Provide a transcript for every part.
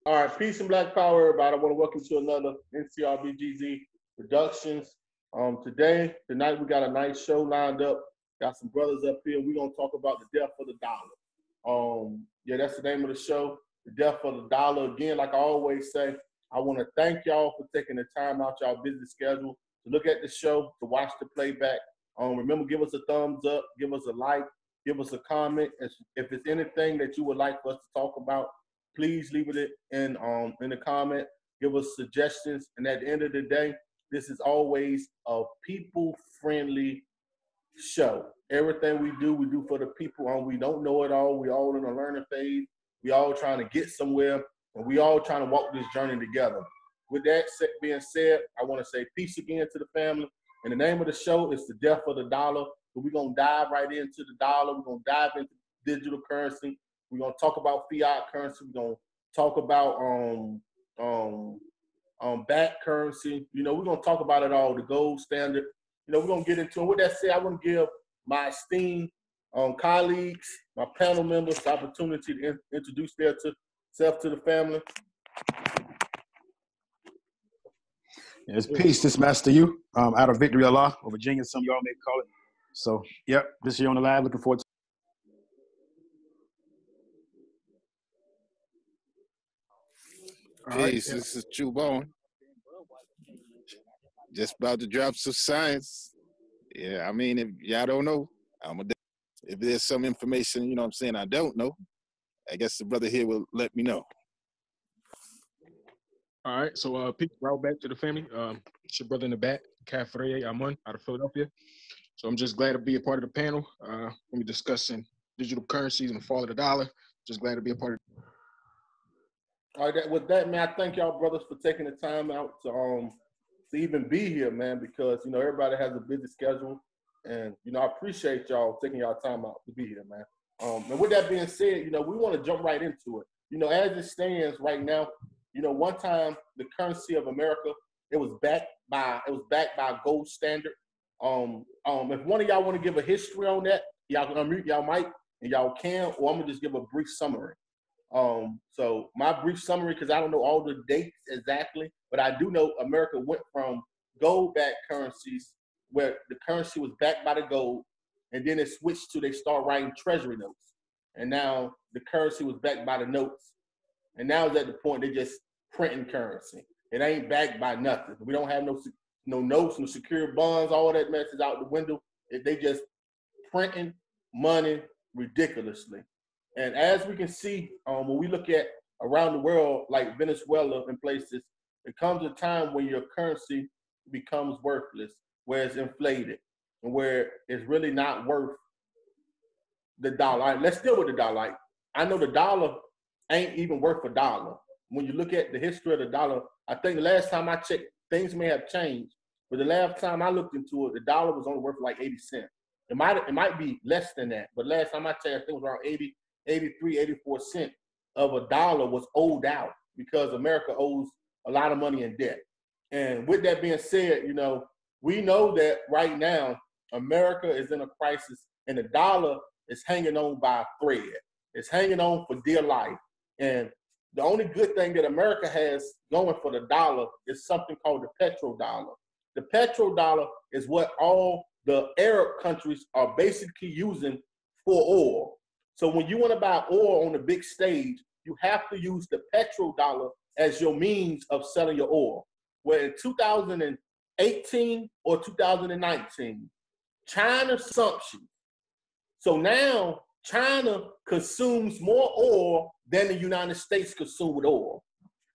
All right, peace and black power, everybody. I want to welcome to another NCRBGZ Productions. Tonight we got a nice show lined up. Got some brothers up here. We're gonna talk about the death of the dollar. That's the name of the show, the death of the dollar. Again, like I always say, I want to thank y'all for taking the time out y'all busy schedule to look at the show, to watch the playback. Remember, give us a thumbs up, give us a like, give us a comment. If it's anything that you would like for us to talk about, please leave it in the comment. Give us suggestions. And at the end of the day, this is always a people-friendly show. Everything we do for the people. We don't know it all. We all in a learning phase. We all trying to get somewhere, and we all trying to walk this journey together. With that being said, I want to say peace again to the family. And the name of the show is The Death of the Dollar. So we're going to dive right into the dollar. We're going to dive into digital currency. We're going to talk about fiat currency. We're going to talk about back currency. We're going to talk about it all, the gold standard. We're going to get into it. With that said, I want to give my esteemed colleagues, my panel members, the opportunity to introduce themselves to the family. It's peace. This Master U out of Victory Allah, or Virginia, some of y'all may call it. So, yep, this year on the live. Looking forward to Peace, this is True Bone. Just about to drop some science. Yeah, I mean, if y'all don't know, if there's some information, I don't know, I guess the brother here will let me know. All right, so peace, right back to the family. It's your brother in the back, Kafreye Amon, out of Philadelphia. So I'm just glad to be a part of the panel. We'll be discussing digital currencies and the fall of the dollar. Just glad to be a part of it. All right, with that, man, I thank y'all brothers for taking the time out to even be here, man, because, everybody has a busy schedule. And, I appreciate y'all taking y'all time out to be here, man. And with that being said, we want to jump right into it. As it stands right now, one time the currency of America, it was backed by a gold standard. If one of y'all want to give a history on that, y'all can unmute y'all mic and y'all can, or I'm gonna just give a brief summary. So my brief summary, because I don't know all the dates exactly, but I do know America went from gold-backed currencies where the currency was backed by the gold, and then it switched to they start writing treasury notes, and now the currency was backed by the notes, and now it's at the point they just printing currency. It ain't backed by nothing. We don't have no notes, no secure bonds. All that mess is out the window. They just printing money ridiculously. And as we can see, when we look at around the world, like Venezuela and places, it comes a time when your currency becomes worthless, where it's inflated, and where it's really not worth the dollar. All right, let's deal with the dollar. I know the dollar ain't even worth a dollar. When you look at the history of the dollar, I think the last time I checked, things may have changed, but the last time I looked into it, the dollar was only worth like 80 cents. It might be less than that, but last time I checked, I think it was around 83, 84 cents of a dollar was owed out because America owes a lot of money in debt. And with that being said, we know that right now America is in a crisis and the dollar is hanging on by a thread. It's hanging on for dear life. And the only good thing that America has going for the dollar is something called the petrodollar. The petrodollar is what all the Arab countries are basically using for oil. So when you want to buy oil on the big stage, you have to use the petrodollar as your means of selling your oil. Where in 2018 or 2019, China sunk you. So now China consumes more oil than the United States consume with oil.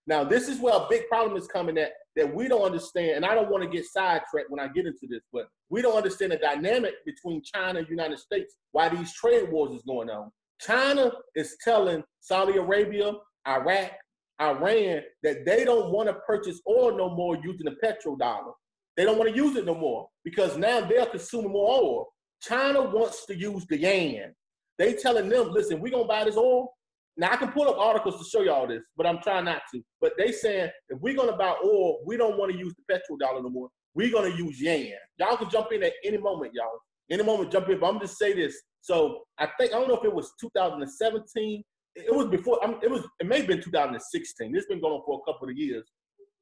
Now, this is where a big problem is coming at that we don't understand, and I don't want to get sidetracked when I get into this, but we don't understand the dynamic between China and the United States, why these trade wars is going on. China is telling Saudi Arabia, Iraq, Iran that they don't want to purchase oil no more using the petrodollar. They don't want to use it no more because now they're consuming more oil. China wants to use the yuan. They telling them, listen, we're going to buy this oil. Now, I can pull up articles to show you all this, but I'm trying not to. But they saying, if we're going to buy oil, we don't want to use the petrodollar no more. We're going to use yuan. Y'all can jump in at any moment, y'all. Any moment, jump in. But I'm just say this. So I don't know if it was 2017 it was before. It may have been 2016. It's been going on for a couple of years.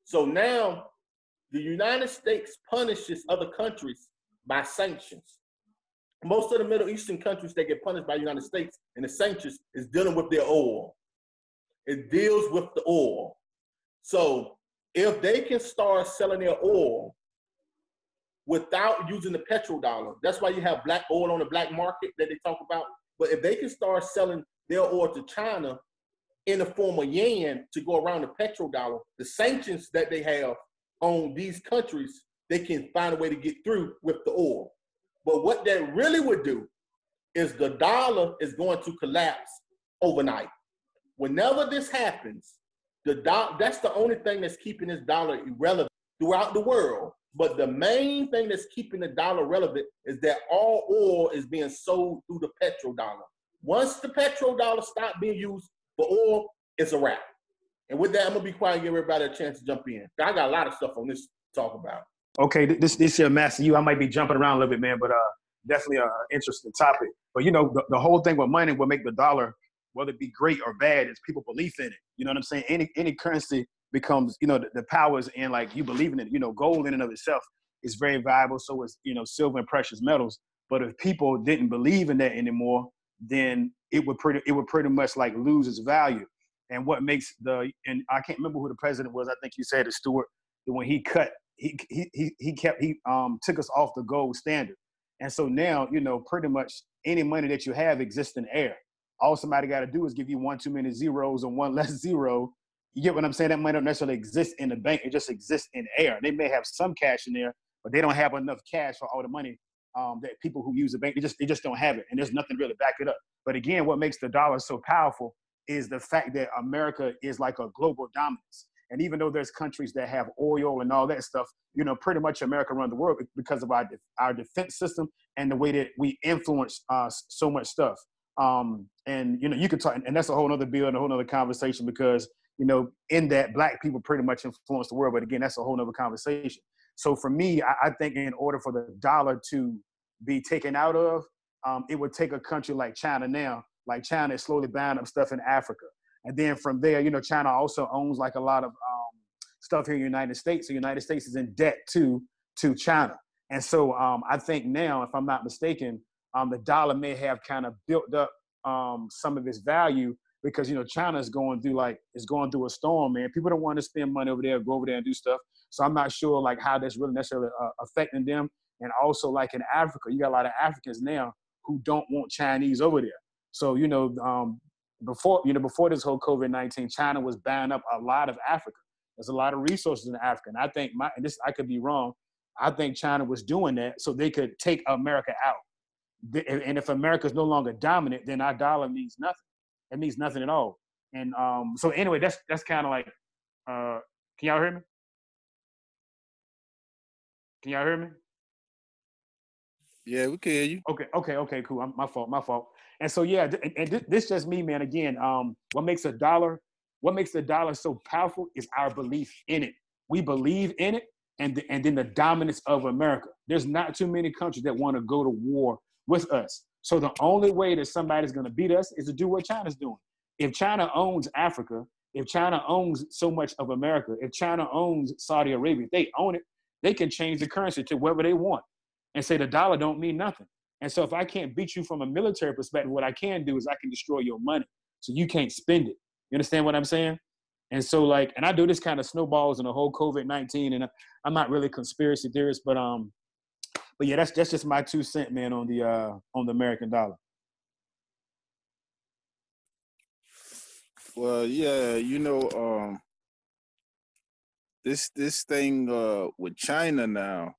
So now the United States punishes other countries by sanctions. Most of the Middle Eastern countries that get punished by the United States and the sanctions is dealing with their oil. It deals with the oil. So if they can start selling their oil without using the petrodollar, that's why you have black oil on the black market that they talk about. But if they can start selling their oil to China in the form of yen to go around the petrodollar, the sanctions that they have on these countries, they can find a way to get through with the oil. But what that really would do is the dollar is going to collapse overnight. Whenever this happens, that's the only thing that's keeping this dollar irrelevant throughout the world. But the main thing that's keeping the dollar relevant is that all oil is being sold through the petrodollar. Once the petrodollar stops being used for oil, it's a wrap. And with that, I'm gonna be quiet and give everybody a chance to jump in. I got a lot of stuff on this to talk about. Okay, this here, Master You, I might be jumping around a little bit, man, but definitely an interesting topic. But you know, the whole thing with money, what make the dollar, whether it be great or bad, is people belief in it. You know what I'm saying? Any currency becomes, you know, the power is in, like, you believe in it. You know, gold in and of itself is very valuable. So is, you know, silver and precious metals. But if people didn't believe in that anymore, then it would pretty much like lose its value. And what makes and I can't remember who the president was. I think you said it, Stewart, when he took us off the gold standard. And so now, you know, pretty much any money that you have exists in air. All somebody got to do is give you one too many zeros and one less zero. You get what I'm saying? That money don't necessarily exist in the bank. It just exists in air. They may have some cash in there, but they don't have enough cash for all the money that people who use the bank, they just don't have it. And there's nothing really to back it up. But again, what makes the dollar so powerful is the fact that America is like a global dominance. And even though there's countries that have oil and all that stuff, you know, pretty much America runs the world because of our defense system and the way that we influence so much stuff. And, you know, you could talk, and that's a whole other bill and a whole other conversation because, you know, in that black people pretty much influence the world. But again, that's a whole other conversation. So for me, I think in order for the dollar to be taken out of, it would take a country like China now. Like China is slowly buying up stuff in Africa. And then from there, you know, China also owns like a lot of stuff here in the United States. So the United States is in debt to China. And so I think now, if I'm not mistaken, the dollar may have kind of built up some of its value because, you know, China is going through a storm, man. People don't want to spend money over there, go over there and do stuff. So I'm not sure like how that's really necessarily affecting them. And also like in Africa, you got a lot of Africans now who don't want Chinese over there. So, you know, before this whole COVID-19, China was buying up a lot of Africa. There's a lot of resources in Africa. And I think I could be wrong. I think China was doing that so they could take America out. And if America is no longer dominant, then our dollar means nothing. It means nothing at all. And so anyway, that's kind of like, can y'all hear me? Can y'all hear me? Yeah, we can hear you. Okay, cool. My fault. And so, yeah, and this just me, man. Again, what makes the dollar so powerful is our belief in it. We believe in it, and then the dominance of America. There's not too many countries that want to go to war with us. So the only way that somebody's going to beat us is to do what China's doing. If China owns Africa, if China owns so much of America, if China owns Saudi Arabia, if they own it, they can change the currency to whatever they want and say the dollar don't mean nothing. And so if I can't beat you from a military perspective, what I can do is I can destroy your money so you can't spend it. You understand what I'm saying? And so like, and I do this kind of snowballs in the whole COVID-19, and I'm not really a conspiracy theorist, but yeah, that's just my 2 cents, man, on the American dollar. Well, yeah, you know, this thing with China now,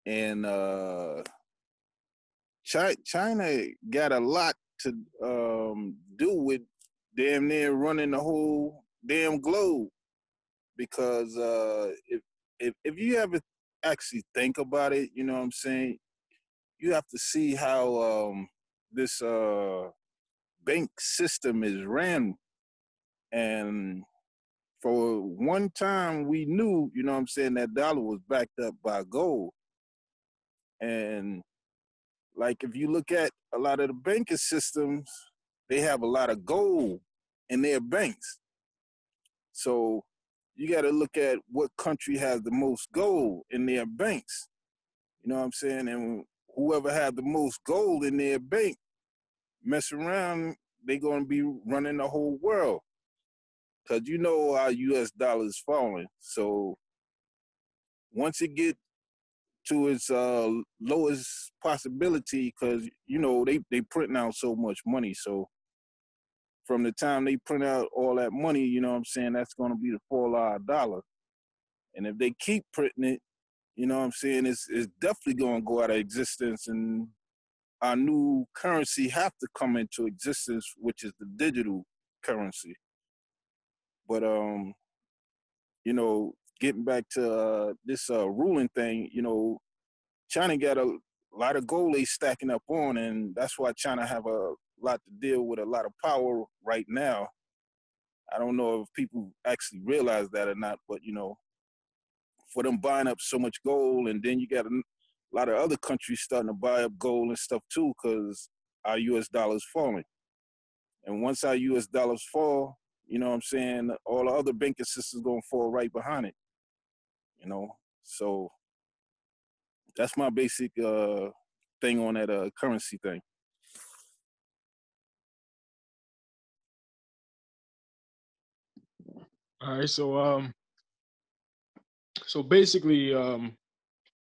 and China got a lot to do with damn near running the whole damn globe, because if you ever actually think about it, you know what I'm saying, you have to see how this bank system is ran. And for one time we knew, you know what I'm saying, that dollar was backed up by gold. And like if you look at a lot of the banking systems, they have a lot of gold in their banks. So you got to look at what country has the most gold in their banks. You know what I'm saying? And whoever has the most gold in their bank, mess around, they're going to be running the whole world. Because you know our U.S. dollar is falling. So once it get to its lowest possibility, because, you know, they print out so much money. So from the time they print out all that money, you know what I'm saying, that's going to be the fall of our dollar. And if they keep printing it, you know what I'm saying, it's definitely going to go out of existence, and our new currency have to come into existence, which is the digital currency. But you know, getting back to this ruling thing, you know, China got a lot of gold they stacking up on, and that's why China have a lot to deal with, a lot of power right now. I don't know if people actually realize that or not, but you know, for them buying up so much gold, and then you got a lot of other countries starting to buy up gold and stuff too, because our U.S. dollar is falling. And once our U.S. dollars fall, you know what I'm saying, all the other banking systems gonna fall right behind it. You know, so that's my basic thing on that currency thing. All right, so basically,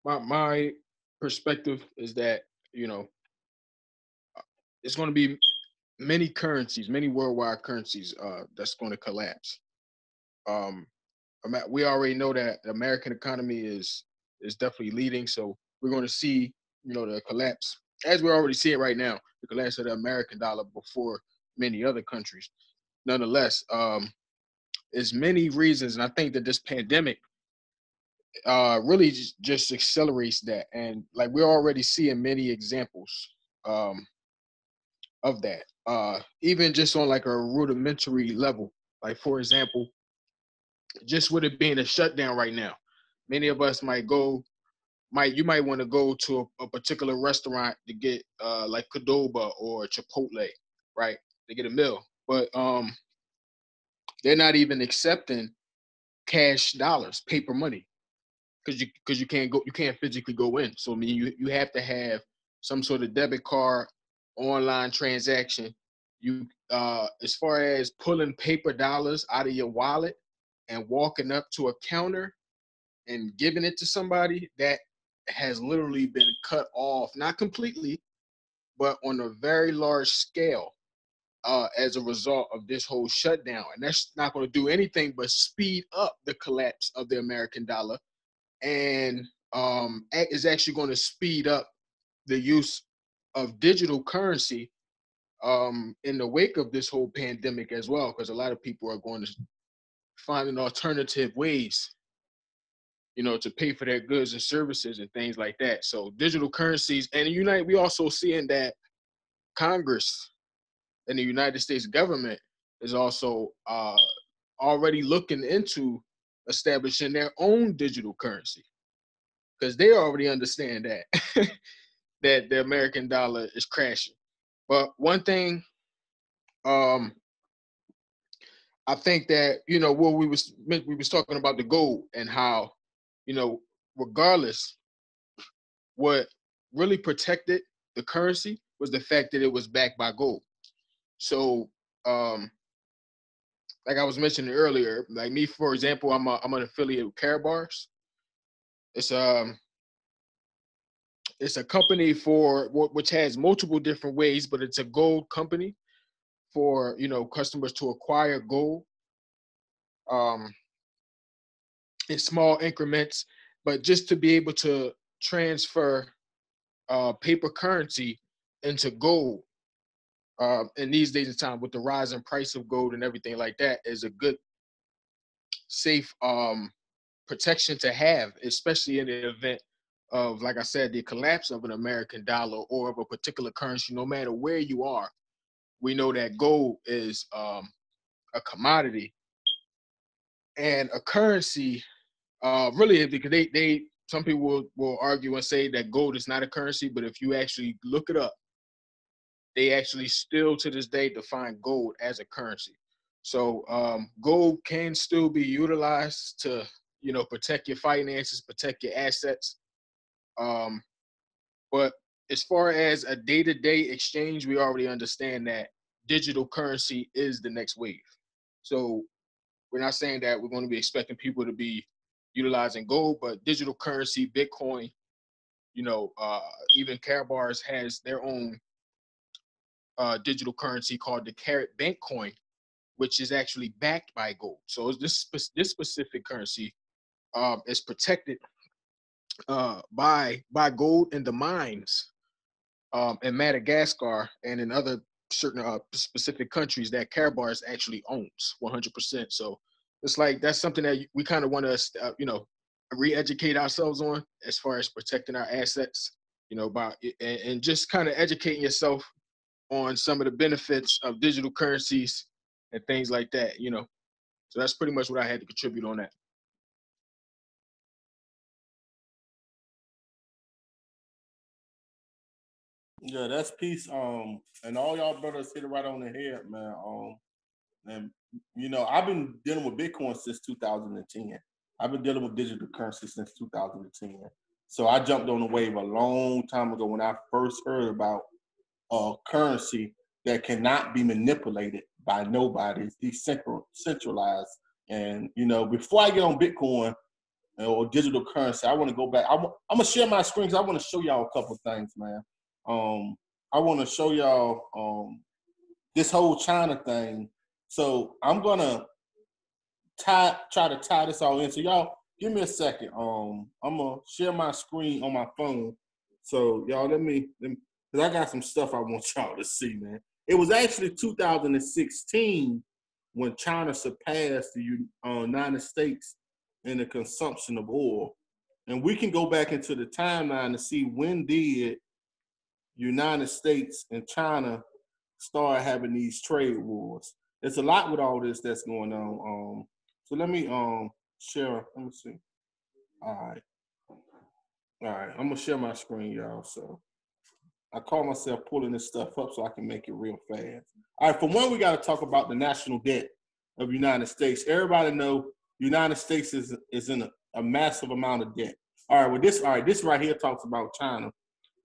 my perspective is that, you know, it's going to be many currencies, many worldwide currencies that's going to collapse. Um, we already know that the American economy is definitely leading, so we're going to see, you know, the collapse, as we're already seeing right now, the collapse of the American dollar before many other countries. Nonetheless, there's many reasons, and I think that this pandemic really just accelerates that, and like we're already seeing many examples um, of that. Even just on like a rudimentary level, like for example, just with it being a shutdown right now, many of us you might want to go to a particular restaurant to get like Qdoba or Chipotle, right? To get a meal, but they're not even accepting cash dollars, paper money, because you can't physically go in. So I mean, you have to have some sort of debit card, online transaction. You as far as pulling paper dollars out of your wallet and walking up to a counter and giving it to somebody, that has literally been cut off, not completely, but on a very large scale, as a result of this whole shutdown. And that's not going to do anything but speed up the collapse of the American dollar, and is actually going to speed up the use of digital currency in the wake of this whole pandemic as well, because a lot of people are going to find an alternative ways, you know, to pay for their goods and services and things like that. So digital currencies, and we also seeing that Congress and the United States government is also already looking into establishing their own digital currency, because they already understand that that the American dollar is crashing. But one thing, um, I think that, you know, what we was talking about the gold and how, you know, regardless, what really protected the currency was the fact that it was backed by gold. So, like I was mentioning earlier, like me, for example, I'm an affiliate with Karatbars. It's it's a company which has multiple different ways, but it's a gold company for, you know, customers to acquire gold um, in small increments, but just to be able to transfer paper currency into gold in these days of time, with the rise in price of gold and everything like that, is a good, safe protection to have, especially in the event of, like I said, the collapse of an American dollar or of a particular currency. No matter where you are, we know that gold is a commodity and a currency. Really, because they some people will argue and say that gold is not a currency, but if you actually look it up, they actually still to this day define gold as a currency. So gold can still be utilized to, protect your finances, protect your assets. But as far as a day-to-day exchange, we already understand that digital currency is the next wave. So we're not saying that we're going to be expecting people to be utilizing gold, but digital currency, Bitcoin, even Karatbars has their own digital currency called the Karat Bank Coin, which is actually backed by gold. So this specific currency is protected by gold in the mines in Madagascar and in other certain specific countries that Karatbars actually owns 100%. So it's like that's something that we kind of want to, re-educate ourselves on as far as protecting our assets, by and just kind of educating yourself on some of the benefits of digital currencies and things like that. So that's pretty much what I had to contribute on that. Yeah, that's peace. And all y'all brothers hit it right on the head, man. And I've been dealing with Bitcoin since 2010. I've been dealing with digital currency since 2010. So I jumped on the wave a long time ago when I first heard about currency that cannot be manipulated by nobody. It's decentralized. And before I get on Bitcoin or digital currency, I want to go back. I'm gonna share my screen because I want to show y'all a couple of things, man. I want to show y'all this whole China thing. So I'm gonna try to tie this all in. So y'all, give me a second. I'm gonna share my screen on my phone. So y'all, let me because I got some stuff I want y'all to see, man. It was actually 2016 when China surpassed the United States in the consumption of oil, and we can go back into the timeline to see when did United States and China start having these trade wars. There's a lot with all this that's going on. So let me share. Let me see. All right. I'm gonna share my screen, y'all. So I call myself pulling this stuff up so I can make it real fast. All right. For one, we got to talk about the national debt of the United States. Everybody know United States is in a massive amount of debt. All right. Well, this right here talks about China.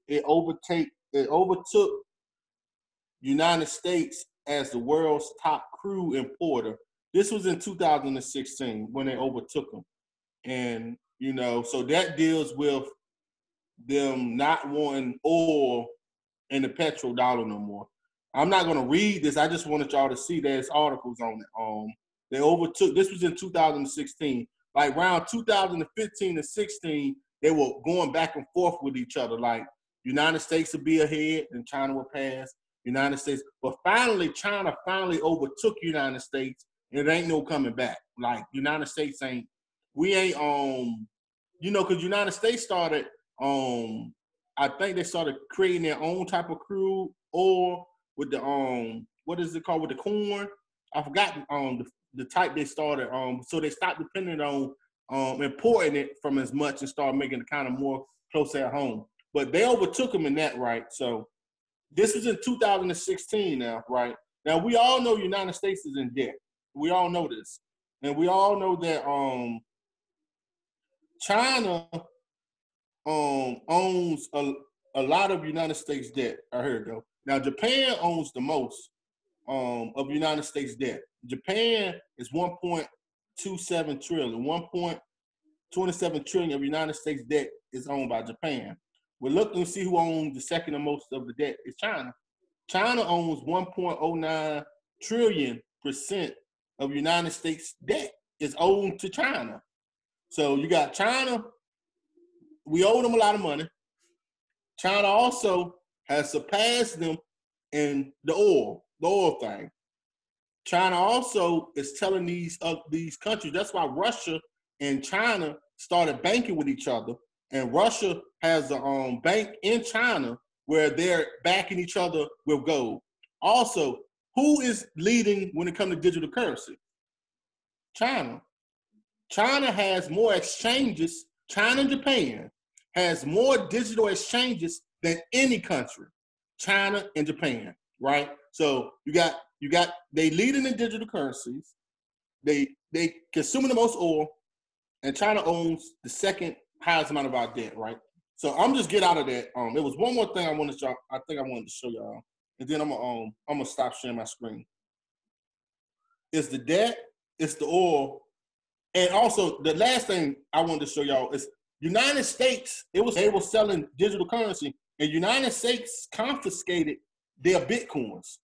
It overtook United States as the world's top crude importer. This was in 2016 when they overtook them. And, so that deals with them not wanting oil and the petrol dollar no more. I'm not going to read this. I just wanted y'all to see there's articles on it. They overtook, this was in 2016. Like around 2015 to 16, they were going back and forth with each other. Like United States would be ahead and China would pass. United States. But finally, China overtook United States, and it ain't no coming back. Like United States because United States started, I think they started creating their own type of crude oil with the, what is it called, with the corn? I forgot the type they started. So they stopped depending on importing it from as much and started making it kind of more close at home. But they overtook them in that, right? So this was in 2016 now, right? Now, we all know United States is in debt. We all know this. And we all know that China owns a lot of United States debt. Here we go. Now, Japan owns the most of United States debt. Japan is 1.27 trillion. 1.27 trillion of United States debt is owned by Japan. We're looking to see who owns the second and most of the debt. It's China. China owns 1.09 trillion% of United States debt is owed to China. So you got China. We owe them a lot of money. China also has surpassed them in the oil thing. China also is telling these countries. That's why Russia and China started banking with each other. And Russia has a bank in China where they're backing each other with gold. Also, who is leading when it comes to digital currency? China. China has more exchanges. China and Japan has more digital exchanges than any country. China and Japan. right? So you got they leading in digital currencies. They consuming the most oil, and China owns the second highest amount of our debt, right? So I'm just get out of that. There was one more thing I wanted to show y'all, and then I'm gonna stop sharing my screen. It's the debt, it's the oil, and also the last thing I wanted to show y'all is United States. They were selling digital currency, and United States confiscated their bitcoins.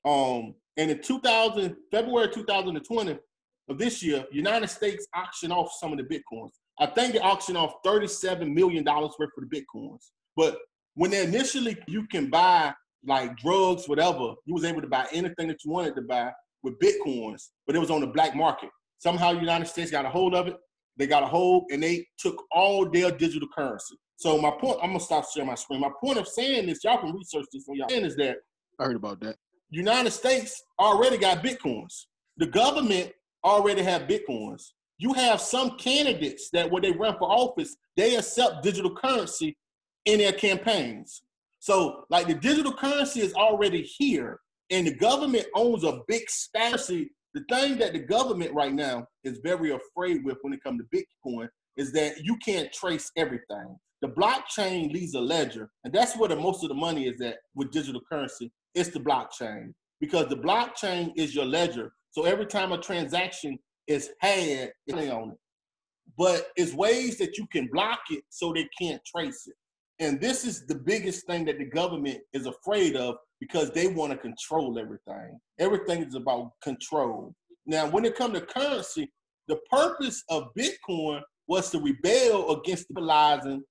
And in February 2020 of this year, United States auctioned off some of the bitcoins. I think they auctioned off $37 million worth of the bitcoins. But when initially you can buy like drugs, whatever, you was able to buy anything that you wanted to buy with bitcoins, but it was on the black market. Somehow the United States got a hold of it. They got a hold and they took all their digital currency. So my point, I'm gonna stop sharing my screen. My point of saying this, y'all can research this on y'all, is that I heard about that. United States already got bitcoins. The government already have bitcoins. You have some candidates that when they run for office, they accept digital currency in their campaigns. So like the digital currency is already here and the government owns a big stash. The thing that the government right now is very afraid with when it comes to Bitcoin is that you can't trace everything. The blockchain leaves a ledger, and that's where most of the money is at with digital currency. It's the blockchain, because the blockchain is your ledger. So every time a transaction is had, it's on it. But it's ways that you can block it so they can't trace it. And this is the biggest thing that the government is afraid of, because they want to control everything. Everything is about control. Now, when it comes to currency, the purpose of Bitcoin was to rebel against stabilizing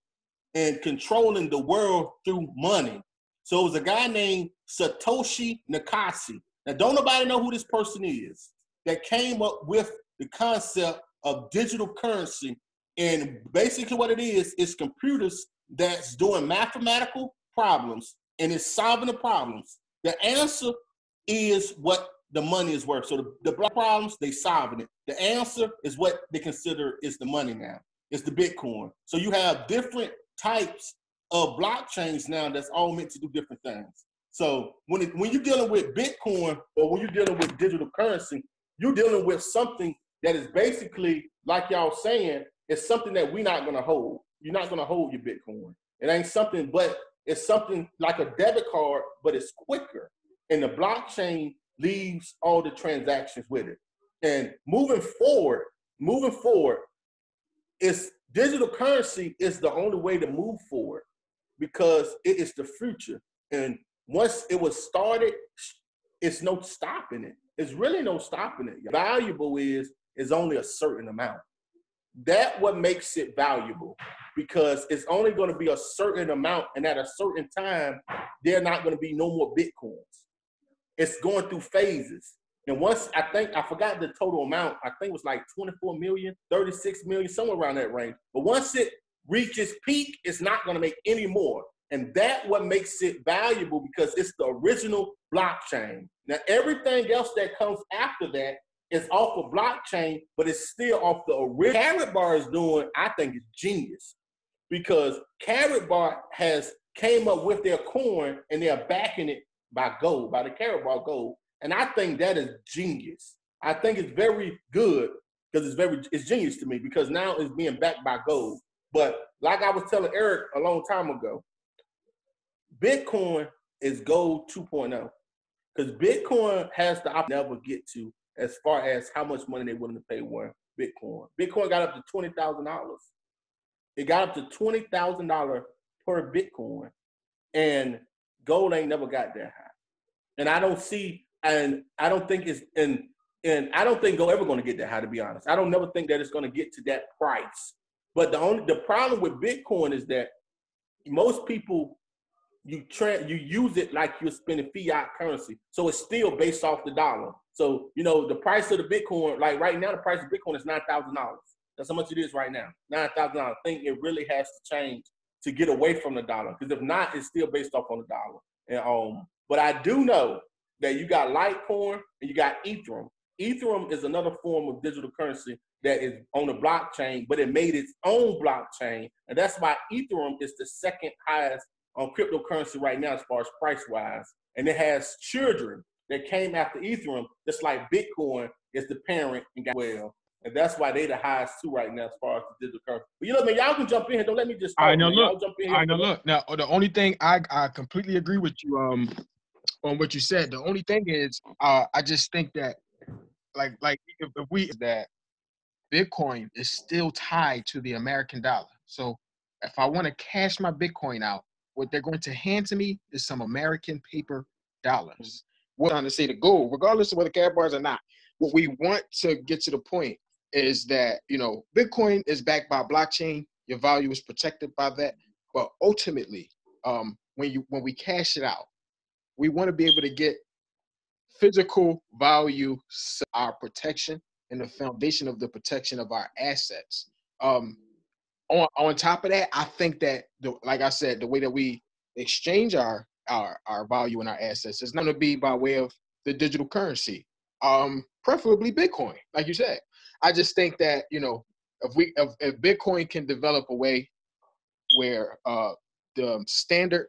and controlling the world through money. So it was a guy named Satoshi Nakashi. Now, don't nobody know who this person is, that came up with the concept of digital currency. And basically what it is computers that's doing mathematical problems and it's solving the problems. The answer is what the money is worth. So the problems, they solving it. The answer is what they consider is the money now. It's the Bitcoin. So you have different types of blockchains now that's all meant to do different things. So when you're dealing with Bitcoin or when you're dealing with digital currency, you're dealing with something that is basically, like y'all saying, it's something that we're not going to hold. You're not going to hold your Bitcoin. It ain't something, but it's something like a debit card, but it's quicker. And the blockchain leaves all the transactions with it. And moving forward, it's digital currency is the only way to move forward, because it is the future. And once it was started, it's no stopping it. It's really no stopping it. Valuable is only a certain amount. That's what makes it valuable, because it's only going to be a certain amount, and at a certain time, there are not going to be no more Bitcoins. It's going through phases. And once, I forgot the total amount, I think it was like 24 million, 36 million, somewhere around that range. But once it reaches peak, it's not going to make any more. And that's what makes it valuable, because it's the original blockchain. Now, everything else that comes after that is off of blockchain, but it's still off the original. Karatbar is doing, I think, is genius, because Karatbar has came up with their coin and they're backing it by gold, by the Karatbar gold. And I think that is genius. I think it's very good, because it's genius to me, because now it's being backed by gold. But like I was telling Eric a long time ago, Bitcoin is gold 2.0, because Bitcoin has the option never get to, as far as how much money they're willing to pay one Bitcoin. Bitcoin got up to $20,000. It got up to $20,000 per Bitcoin, and gold ain't never got that high. And I don't see, and I don't think it's, and I don't think gold ever going to get that high, to be honest. I don't never think that it's going to get to that price. But the problem with Bitcoin is that most people, you use it like you're spending fiat currency. So it's still based off the dollar. So, the price of the Bitcoin, like right now, the price of Bitcoin is $9,000. That's how much it is right now, $9,000. I think it really has to change to get away from the dollar, because if not, it's still based off on the dollar. And but I do know that you got Litecoin and you got Ethereum. Ethereum is another form of digital currency that is on the blockchain, but it made its own blockchain, and that's why Ethereum is the second highest on cryptocurrency right now as far as price-wise. and it has children that came after Ethereum, just like Bitcoin is the parent and got well. And that's why they the highest too right now as far as the digital currency. But you know, man, y'all can jump in here. Don't let me just talk. I know. Man. Look, y'all jump in here. I know. Look, now the only thing I completely agree with you on what you said. The only thing is I just think that like if we that Bitcoin is still tied to the American dollar. So if I want to cash my Bitcoin out, what they're going to hand to me is some American paper dollars. What I'm trying to say the goal, regardless of whether cap bars or not, what we want to get to the point is that, you know, Bitcoin is backed by blockchain. Your value is protected by that. But ultimately, when we cash it out, we want to be able to get physical value, our protection, and the foundation of the protection of our assets. On top of that, I think that like I said, the way that we exchange our value and our assets is not going to be by way of the digital currency, preferably Bitcoin, like you said. I just think that, you know, if Bitcoin can develop a way where the standard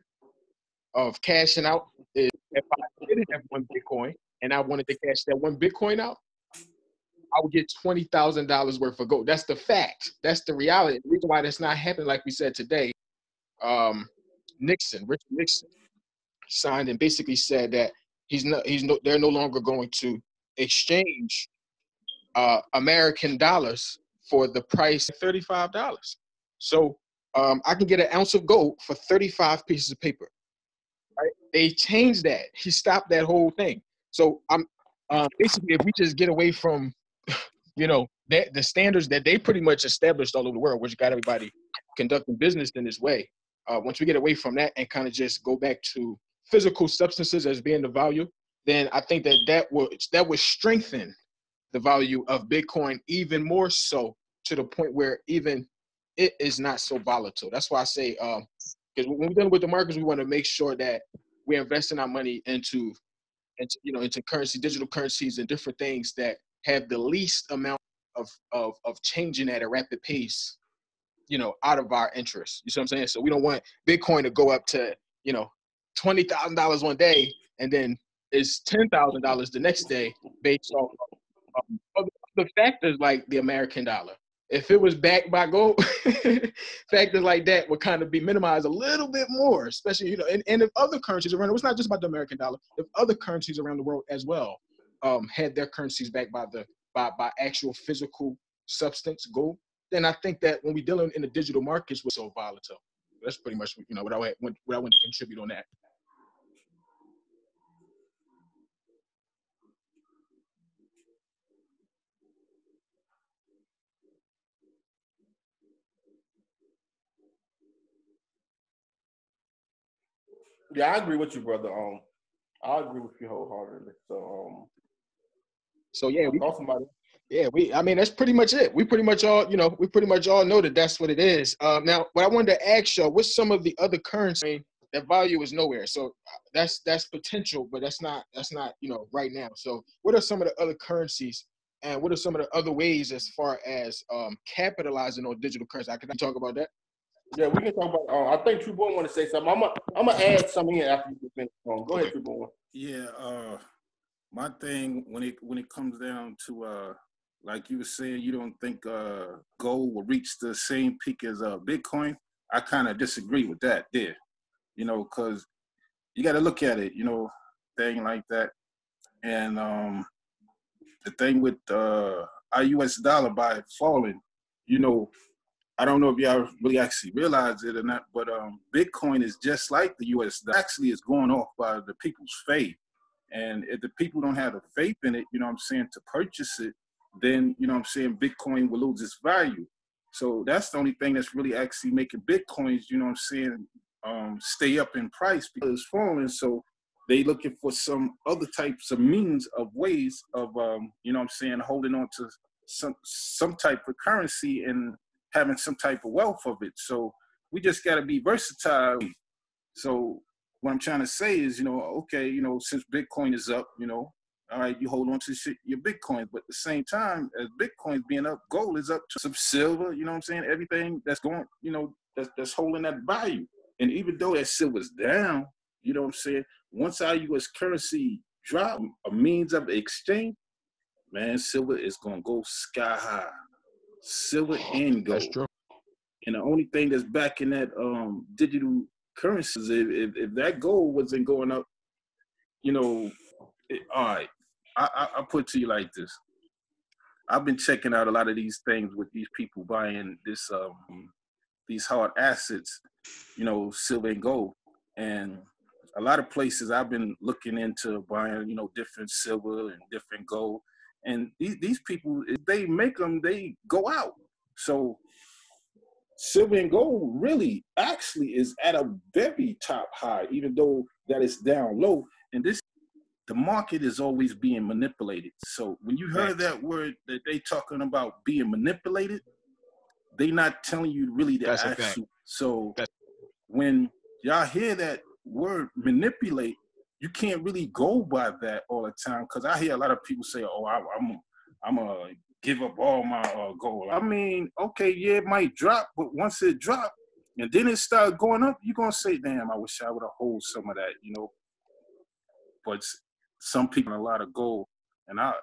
of cashing out is, if I didn't have one Bitcoin and I wanted to cash that one Bitcoin out, I would get $20,000 worth of gold. That's the fact. That's the reality. The reason why that's not happening, like we said today, Richard Nixon signed and basically said that they're no longer going to exchange American dollars for the price of $35. So I can get an ounce of gold for 35 pieces of paper. Right? They changed that. He stopped that whole thing. So I'm basically, if we just get away from, you know, the standards that they pretty much established all over the world, which got everybody conducting business in this way. Once we get away from that and kind of just go back to physical substances as being the value, then I think that would strengthen the value of Bitcoin even more so, to the point where even it is not so volatile. That's why I say, because when we're dealing with the markets, we want to make sure that we're investing our money into currency, digital currencies, and different things that have the least amount of changing at a rapid pace, you know, out of our interest. You see what I'm saying? So we don't want Bitcoin to go up to, you know, $20,000 one day and then it's $10,000 the next day based off of other factors like the American dollar. If it was backed by gold, factors like that would kind of be minimized a little bit more, especially, you know, and if other currencies around, it's not just about the American dollar, if other currencies around the world as well had their currencies backed by actual physical substance, gold, then I think that when we're dealing in the digital markets, we're so volatile. That's pretty much, you know, what I want to contribute on that. Yeah, I agree with you, brother. I agree with you wholeheartedly. So yeah, I mean, that's pretty much it. We pretty much all know that that's what it is. Now, what I wanted to ask y'all, what's some of the other currency that value is nowhere? So that's potential, but that's not, you know, right now. So what are some of the other currencies, and what are some of the other ways as far as capitalizing on digital currency? I can talk about that. Yeah, we can talk about. I think True Boy want to say something. I'm gonna add something in after you finish. Go ahead, True Boy. Yeah, my thing when it comes down to like you were saying, you don't think gold will reach the same peak as Bitcoin. I kind of disagree with that there, you know, because you got to look at it, you know, thing like that. And the thing with our U.S. dollar by falling, you know, I don't know if y'all really actually realize it or not, but Bitcoin is just like the U.S. dollar. Actually, it's going off by the people's faith. And if the people don't have the faith in it, you know what I'm saying, to purchase it, then, you know what I'm saying, Bitcoin will lose its value. So that's the only thing that's really actually making Bitcoins, you know what I'm saying, stay up in price, because it's falling. So they looking for some other types of means of ways of, you know what I'm saying, holding on to some type of currency and having some type of wealth of it. So we just got to be versatile. So what I'm trying to say is, you know, okay, you know, since Bitcoin is up, you know, all right, you hold on to your Bitcoin, but at the same time, as Bitcoin's being up, gold is up to some silver, you know what I'm saying? Everything that's going, you know, that's holding that value. And even though that silver's down, You know what I'm saying? Once our U.S. currency drop, a means of exchange, man, silver is going to go sky high. Silver and That's gold. true. And the only thing that's backing that digital currencies, if that gold wasn't going up, you know, all right, I put it to you like this. I've been checking out a lot of these things with these people buying these hard assets, you know, silver and gold. And a lot of places I've been looking into buying, you know, different silver and different gold. And these people, if they make them, they go out. So silver and gold really actually is at a very top high, even though that is down low. And the market is always being manipulated. So when you heard that word that they talking about being manipulated, they not telling you really the actual. So when y'all hear that word manipulate, you can't really go by that all the time. Because I hear a lot of people say, "Oh, I'm gonna give up all my gold." I mean, okay, yeah, it might drop, but once it drop and then it start going up, you're gonna say, "Damn, I wish I would have hold some of that," you know. But some people have a lot of gold, and I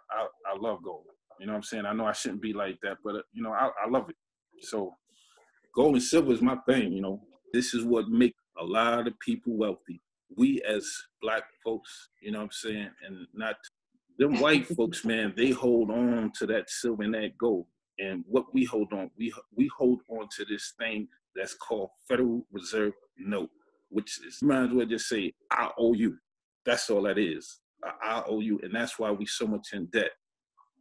love gold. You know what I'm saying? I know I shouldn't be like that, but you know, I love it. So gold and silver is my thing. You know, this is what make a lot of people wealthy. We as Black folks, you know what I'm saying, and not them white folks, man. They hold on to that silver and that gold, and what we hold on, we hold on to this thing that's called Federal Reserve note, which is, you might as well just say, I owe you. That's all that is. I owe you, and that's why we so much in debt.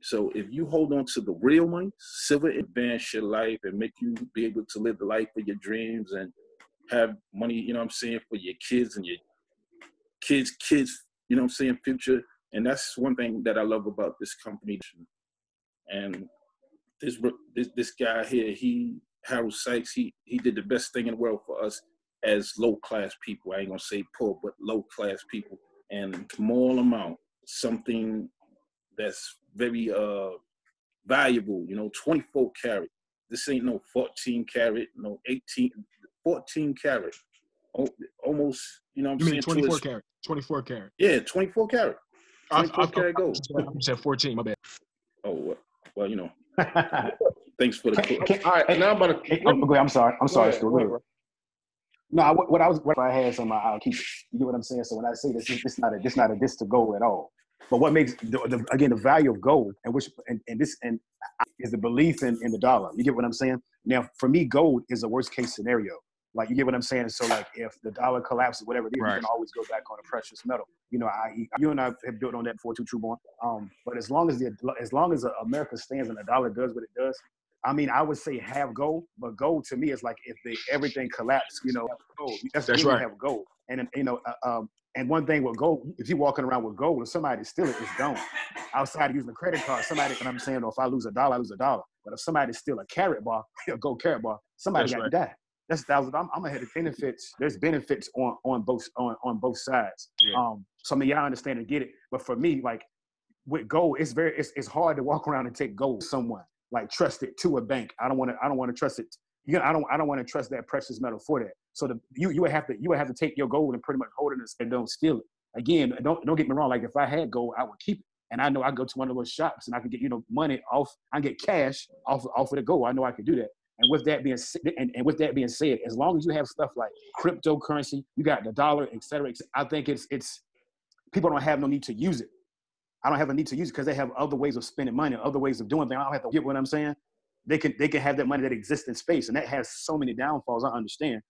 So if you hold on to the real money, silver advance your life and make you be able to live the life of your dreams and have money, you know what I'm saying, for your kids and your kids, you know what I'm saying, future. And that's one thing that I love about this company. And this guy here, Harold Sykes, he did the best thing in the world for us as low-class people. I ain't gonna say poor, but low-class people. And small amount, something that's very valuable, you know, 24 karat. This ain't no 14 karat, no 18, 14 karat. Almost, you know what I'm saying? 24 karat. 24 karat. Yeah, 24 karat. 24 karat gold. I said 14, my bad. Oh, well, you know. Thanks for the clue. All right, now I'm about to. I'm sorry, Stuart. No, what I had some, I'll keep it. You get what I'm saying? So when I say this, it's not a diss to gold at all. But what makes the value of gold and this is the belief in the dollar. You get what I'm saying? Now, for me, gold is a worst case scenario. Like, you get what I'm saying? So like, if the dollar collapses, whatever it is, you can always go back on a precious metal. You know, you and I have built on that before too, Trueborn. But as long as America stands and the dollar does what it does, I mean, I would say have gold, but gold to me is like if everything collapsed, you know, gold. That's really right. Have gold. And you know, and one thing with gold, if you're walking around with gold, if somebody steal it, it's gone. Outside of using a credit card, somebody, and I'm saying, if I lose $1, I lose $1. But if somebody steal a carat bar, a gold carat bar, somebody got to die. That's $1,000. I'm ahead of benefits. There's benefits on both sides. Yeah. So I mean, y'all understand and get it. But for me, like with gold, it's hard to walk around and take gold to someone. Like trust it to a bank. I don't want to trust it. I don't want to trust that precious metal for that. So you would have to take your gold and pretty much hold it and don't steal it. Again, don't get me wrong. Like if I had gold, I would keep it. And I know I go to one of those shops and I can get, you know, money off. I can get cash off of the gold. I know I can do that. And with that being said, as long as you have stuff like cryptocurrency, you got the dollar, et cetera, I think it's people don't have no need to use it. I don't have a need to use it because they have other ways of spending money, other ways of doing things. I don't have to get what I'm saying. They can have that money that exists in space, and that has so many downfalls. I understand.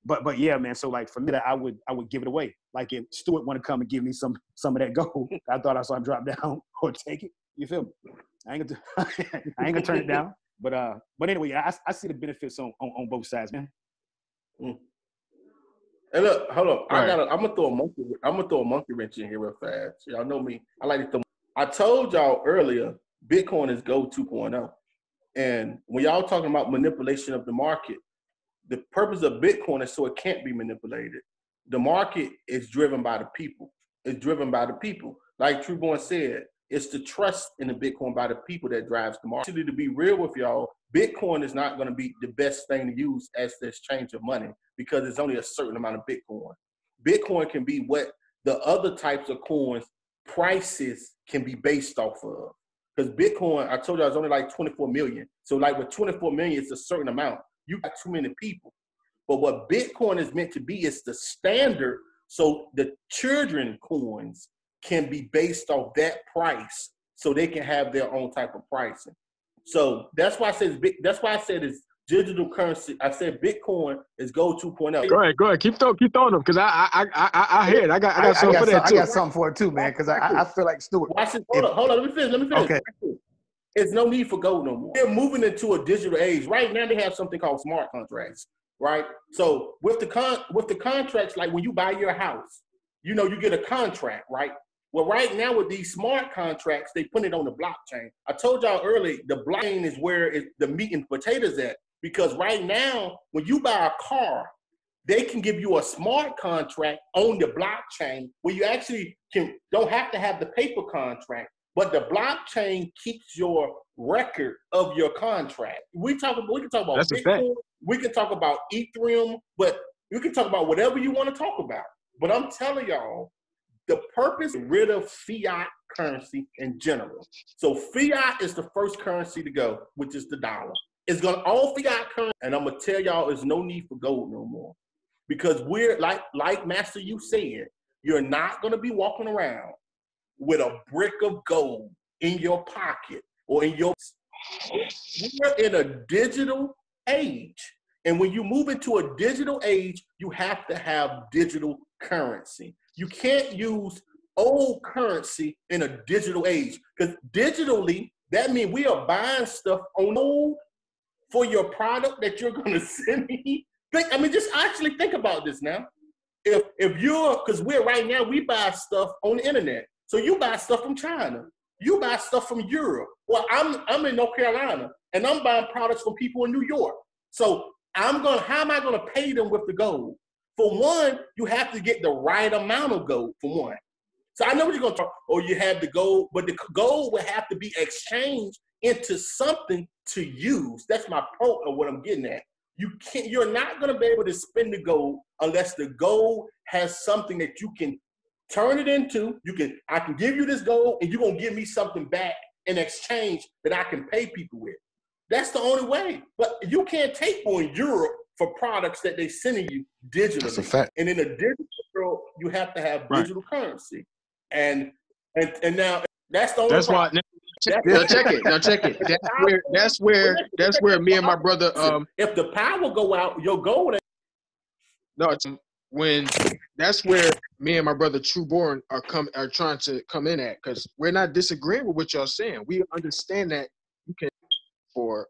But yeah, man. So like for me, I would give it away. Like if Stuart want to come and give me some of that gold, I thought I saw him drop down or take it. You feel me? I ain't gonna turn it down. But anyway, I see the benefits on both sides, man. Hey, look, hold on. Right. I'm gonna throw a monkey wrench in here real fast. Y'all know me. I like to throw. I told y'all earlier, Bitcoin is Gold 2.0. And when y'all talking about manipulation of the market, the purpose of Bitcoin is so it can't be manipulated. The market is driven by the people. It's driven by the people. Like Trueborn said, it's the trust in the Bitcoin by the people that drives the market. Actually, to be real with y'all, Bitcoin is not going to be the best thing to use as the exchange of money because it's only a certain amount of Bitcoin. Bitcoin can be what the other types of coins prices can be based off of. Because Bitcoin, I told you, it's only like 24 million. So like with 24 million, it's a certain amount. You got too many people. But what Bitcoin is meant to be is the standard, so the children coins can be based off that price, so they can have their own type of pricing. So that's why I said it's digital currency. I said Bitcoin is Gold 2.0. Go ahead. Keep throwing them, because I hear it. I got something for that too. I got something for it too, man, because I feel like Stuart. Watch it. Hold on. Let me finish. Okay. There's no need for gold no more. They're moving into a digital age. Right now, they have something called smart contracts, right? So with the contracts, like when you buy your house, you know, you get a contract, right? Well, right now with these smart contracts, they put it on the blockchain. I told y'all earlier, the blockchain is where the meat and potatoes at. Because right now, when you buy a car, they can give you a smart contract on the blockchain where you actually don't have to have the paper contract, but the blockchain keeps your record of your contract. We can talk about That's Bitcoin, we can talk about Ethereum, but you can talk about whatever you want to talk about. But I'm telling y'all, the purpose is rid of fiat currency in general. So fiat is the first currency to go, which is the dollar. It's gonna all fiat currency, and I'm gonna tell y'all, there's no need for gold no more, because we're like Master, you said, you're not gonna be walking around with a brick of gold in your pocket or in your. We're in a digital age, and when you move into a digital age, you have to have digital currency. You can't use old currency in a digital age, because digitally that means we are buying stuff on old for your product that you're going to send me. Just actually think about this now. If you're, because we're right now, we buy stuff on the internet. So you buy stuff from China. You buy stuff from Europe. Well, I'm in North Carolina, and I'm buying products from people in New York. So how am I going to pay them with the gold? For one, you have to get the right amount of gold, for one. So I know what you're going to talk, or you have the gold, but the gold will have to be exchanged into something to use. That's my point of what I'm getting at. You're not going to be able to spend the gold unless the gold has something that you can turn it into. I can give you this gold, and you're going to give me something back in exchange that I can pay people with. That's the only way. But you can't take on Europe for products that they're sending you digitally. That's a fact. And in a digital world, you have to have digital currency. And now that's the only That's problem. why. Now check it. That's where me and my brother. If the power go out, your gold. That's where me and my brother Trueborn are trying to come in at, because we're not disagreeing with what y'all saying. We understand that you can for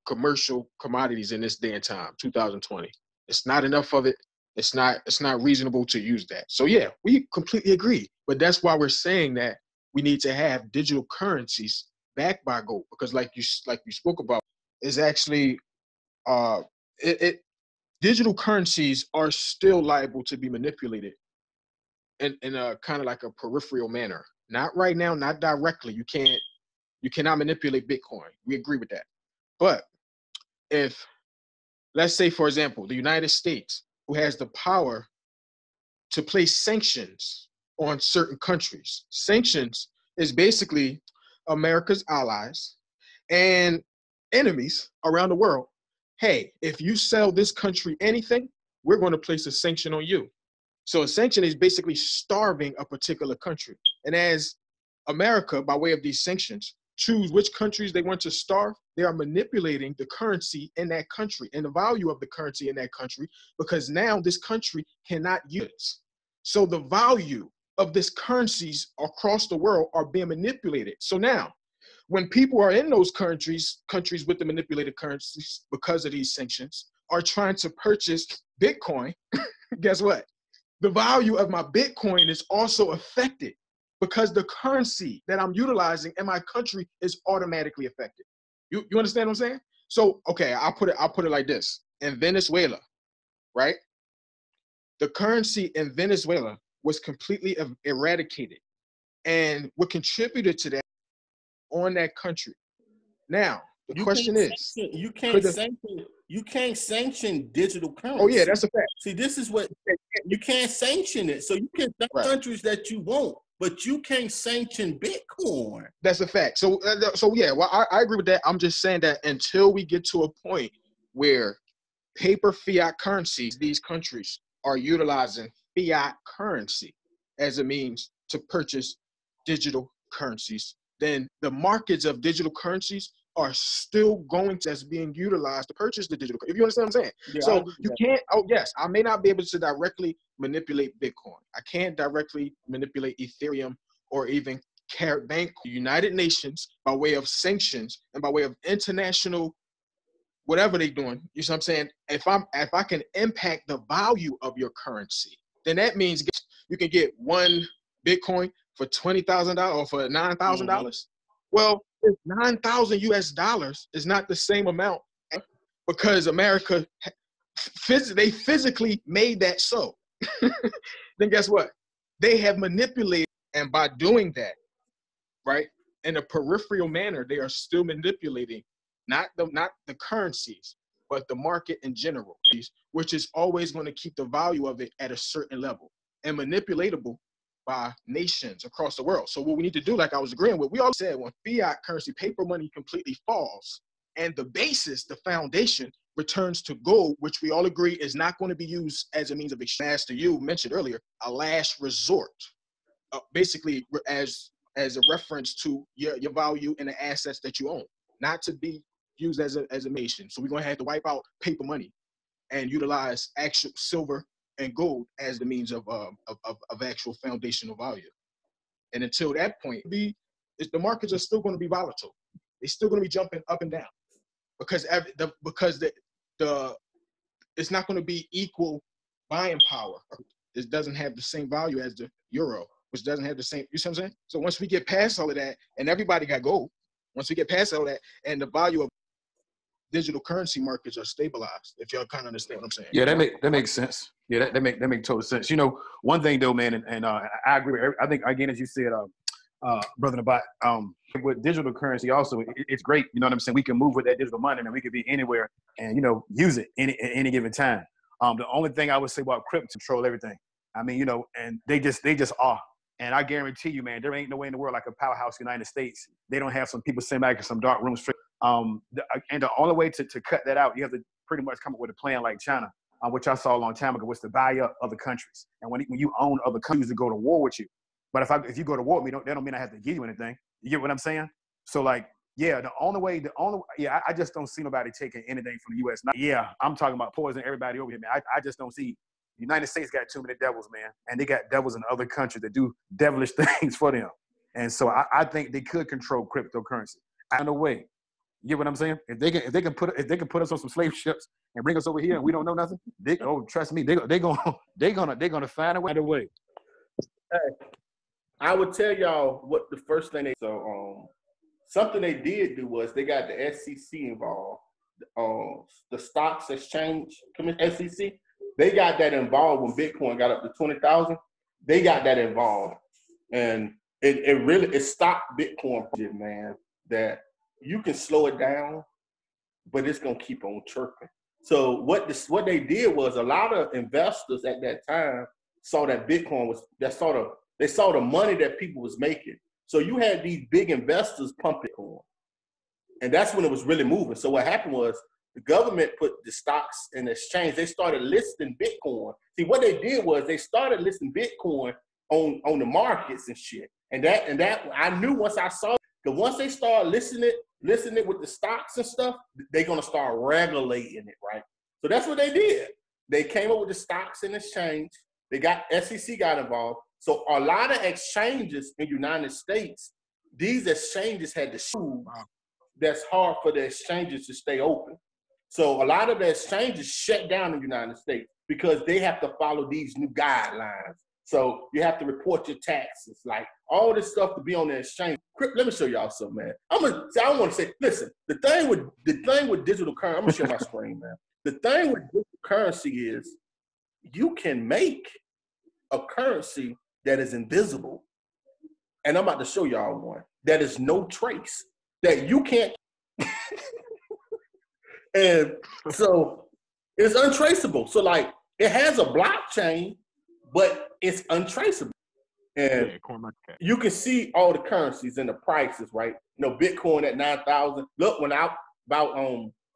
commercial commodities in this day and time, 2020. It's not enough of it. It's not reasonable to use that. So yeah, we completely agree. But that's why we're saying that we need to have digital currencies backed by gold, because like you spoke about, is actually digital currencies are still liable to be manipulated in a kind of like a peripheral manner. Not right now, not directly. You cannot manipulate Bitcoin. We agree with that. But if, let's say, for example, the United States, who has the power to place sanctions on certain countries. Sanctions is basically America's allies and enemies around the world. Hey, if you sell this country anything, we're going to place a sanction on you. So a sanction is basically starving a particular country. And as America, by way of these sanctions, choose which countries they want to starve, they are manipulating the currency in that country and the value of the currency in that country, because now this country cannot use it. So the value of this currencies across the world are being manipulated. So now, when people are in those countries with the manipulated currencies because of these sanctions, are trying to purchase Bitcoin, guess what? The value of my Bitcoin is also affected, because the currency that I'm utilizing in my country is automatically affected. You understand what I'm saying? So, okay, I'll put it like this. In Venezuela, right? The currency in Venezuela was completely eradicated. And what contributed to that on that country. Now, The question is, you can't sanction digital currency. oh yeah, that's a fact. See, this is what you can't sanction it. So you can Right. countries that you want, but you can't sanction Bitcoin. That's a fact. So yeah, well, I agree with that. I'm just saying that until we get to a point where paper fiat currencies, these countries are utilizing fiat currency as a means to purchase digital currencies, then the markets of digital currencies are still going to as being utilized to purchase the digital. If you understand what I'm saying. Yeah, So you can't. Oh yes, I may not be able to directly manipulate Bitcoin. I can't directly manipulate Ethereum or even bank United Nations by way of sanctions and by way of international whatever they're doing. You see what I'm saying? If I can impact the value of your currency, then that means you can get one Bitcoin for $20,000 or for $9,000. Well, if 9,000 US dollars is not the same amount because America they physically made that so. Then guess what? They have manipulated, and by doing that, right, in a peripheral manner, they are still manipulating not the currencies, but the market in general, which is always going to keep the value of it at a certain level and manipulatable by nations across the world. So what we need to do, like I was agreeing with, we all said when fiat currency, paper money completely falls and the basis, the foundation returns to gold, which we all agree is not going to be used as a means of exchange. As to you mentioned earlier, a last resort, basically as a reference to your value and the assets that you own, not to be used as a nation. So we're going to have to wipe out paper money and utilize actual silver and gold as the means of actual foundational value. And until that point, the markets are still going to be volatile. They're still going to be jumping up and down because it's not going to be equal buying power. It doesn't have the same value as the euro, which doesn't have the same. You see what I'm saying? So once we get past all of that, and everybody got gold, once we get past all that, and the value of digital currency markets are stabilized, if y'all kind of understand what I'm saying. Yeah, that makes sense. Yeah, that make total sense. You know, one thing though, man, and I agree. I think again, as you said, brother Nabat, with digital currency also, it's great. You know what I'm saying? We can move with that digital money, and we could be anywhere and use it at any given time. The only thing I would say about crypto, control everything. I mean, and they just are. And I guarantee you, man, there ain't no way in the world like a powerhouse United States. They don't have some people sitting back in some dark rooms. And the only way to cut that out, you have to pretty much come up with a plan like China, which I saw a long time ago, was to buy up other countries. And when you own other countries to go to war with you. But if you go to war with me, that don't mean I have to give you anything. You get what I'm saying? So like, yeah, I just don't see nobody taking anything from the U.S. Yeah, I'm talking about poisoning everybody over here, man. I just don't see. The United States got too many devils, man. And they got devils in other countries that do devilish things for them. And so I think they could control cryptocurrency. In a way. You get what I'm saying? If they can put us on some slave ships and bring us over here and we don't know nothing, trust me, they're gonna find a way. Hey, I would tell y'all what the first thing something they did do was they got the SEC involved. The Stocks Exchange Commission, SEC, they got that involved when Bitcoin got up to 20,000. They got that involved, and it really stopped Bitcoin, man. That you can slow it down, but it's gonna keep on chirping. So what they did was a lot of investors at that time saw that Bitcoin they saw the money that people was making. So you had these big investors pumping Bitcoin, and that's when it was really moving. So what happened was the government put the stocks in exchange. They started listing Bitcoin. See, what they did was they started listing Bitcoin on the markets and shit. And that I knew once I saw it, because once they start listing it with the stocks and stuff, they're gonna start regulating it, right? So that's what they did. They came up with the stocks in exchange. SEC got involved. So a lot of exchanges in the United States, these exchanges had to shoot. That's hard for the exchanges to stay open. So a lot of the exchanges shut down in the United States because they have to follow these new guidelines. So you have to report your taxes, like all this stuff to be on the exchange. Let me show y'all something, man. I want to say, listen, the thing with digital currency, I'm gonna share my screen, man. The thing with digital currency is you can make a currency that is invisible. And I'm about to show y'all one that is no trace, that you can't And so it's untraceable. So like it has a blockchain, but it's untraceable. And you can see all the currencies and the prices, right? You know, Bitcoin at 9,000. Look, when I about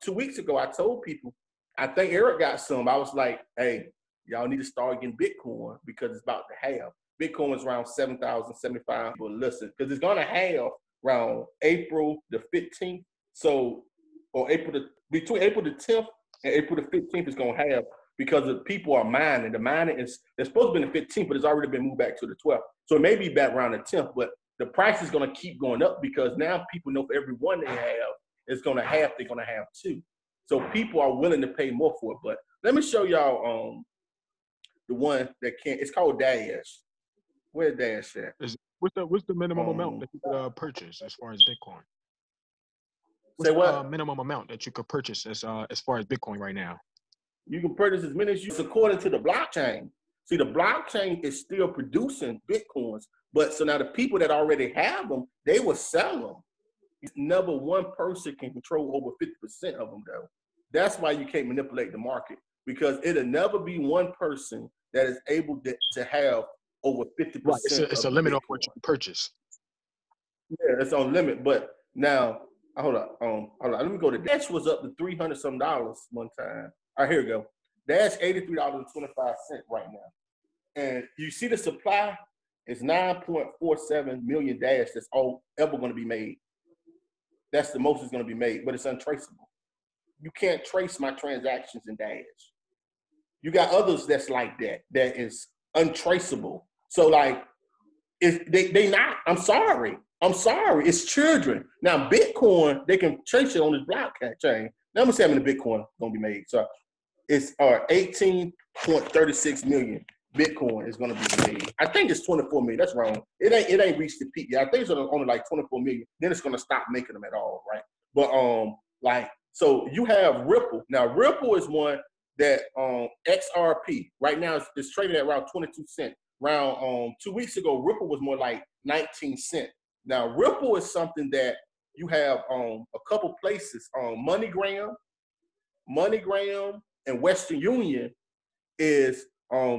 2 weeks ago, I told people, I think Eric got some. I was like, hey, y'all need to start getting Bitcoin because it's about to have. Bitcoin is around 7,075. But listen, because it's gonna have around April the 15th. So, or between April the 10th and April the 15th is gonna have, because the people are mining. The mining is, it's supposed to be the 15th, but it's already been moved back to the 12th. So it may be back around the 10th, but the price is going to keep going up because now people know for every one they have, it's going to have, they're going to have two. So people are willing to pay more for it. But let me show y'all the one that can't, it's called Dash. Where's Dash at? What's the minimum amount that you could purchase as far as Bitcoin? Say what? Minimum amount that you could purchase as far as Bitcoin right now? You can purchase as many as you, according to the blockchain. See, the blockchain is still producing Bitcoins, but so now the people that already have them, they will sell them. Never one person can control over 50% of them, though. That's why you can't manipulate the market, because it'll never be one person that is able to have over 50%. Right. It's a limit on what you can purchase. Yeah, it's on limit. But now, hold on. Let me go to Dash. Was up to $300 some one time. All right, here we go. Dash $83.25 right now. And you see the supply is 9.47 million Dash that's all ever going to be made. That's the most it's going to be made, but it's untraceable. You can't trace my transactions in Dash. You got others that's like that is untraceable. So like, if they not, I'm sorry. It's children. Now Bitcoin, they can trace it on this blockchain. Now I'm gonna see how many Bitcoin gonna be made. So it's 18.36 million Bitcoin is gonna be made. I think it's 24 million. That's wrong. It ain't reached the peak yet. I think it's only like 24 million. Then it's gonna stop making them at all, right? But like, so you have Ripple. Now Ripple is one that XRP right now is trading at around 22 cents. Around 2 weeks ago, Ripple was more like 19 cents. Now Ripple is something that you have a couple places. MoneyGram, and Western Union is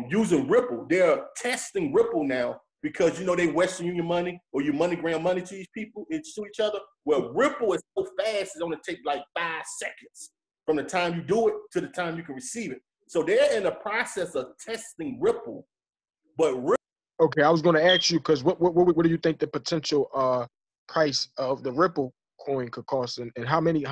using Ripple. They're testing Ripple now because, you know, they Western Union money or your MoneyGram money to these people, to each other. Well, Ripple is so fast, it's going to take like 5 seconds from the time you do it to the time you can receive it. So they're in the process of testing Ripple. But okay, I was going to ask you, because what do you think the potential price of the Ripple coin could cost, and how many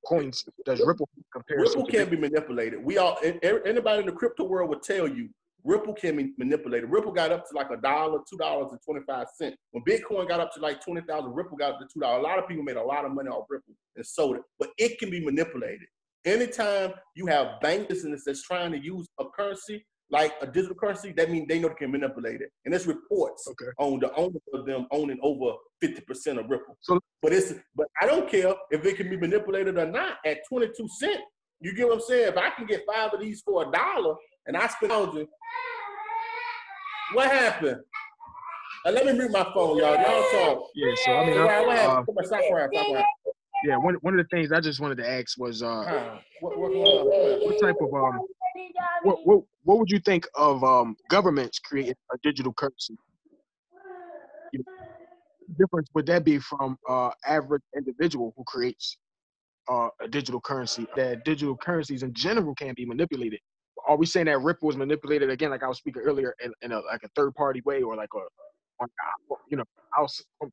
coins does Ripple compare? Ripple can't be manipulated. Anybody in the crypto world would tell you Ripple can be manipulated. Ripple got up to like $1, $2.25. When Bitcoin got up to like 20,000, Ripple got up to $2. A lot of people made a lot of money off Ripple and sold it, but it can be manipulated. Anytime you have bankers that's trying to use a currency, like a digital currency, that means they know they can manipulate it. And there's reports on the owners of them owning over 50% of Ripple. But I don't care if it can be manipulated or not at 22 cents. You get what I'm saying? If I can get 5 of these for $1 and I spend 100, what happened? Let me mute my phone, y'all. Y'all talk. Yeah, so I mean, what happened? Stop around. Yeah, one of the things I just wanted to ask was what type of what would you think of governments creating a digital currency? The difference would that be from average individual who creates a digital currency? That digital currencies in general can be manipulated. Are we saying that Ripple was manipulated again, like I was speaking earlier, in a third party way, or like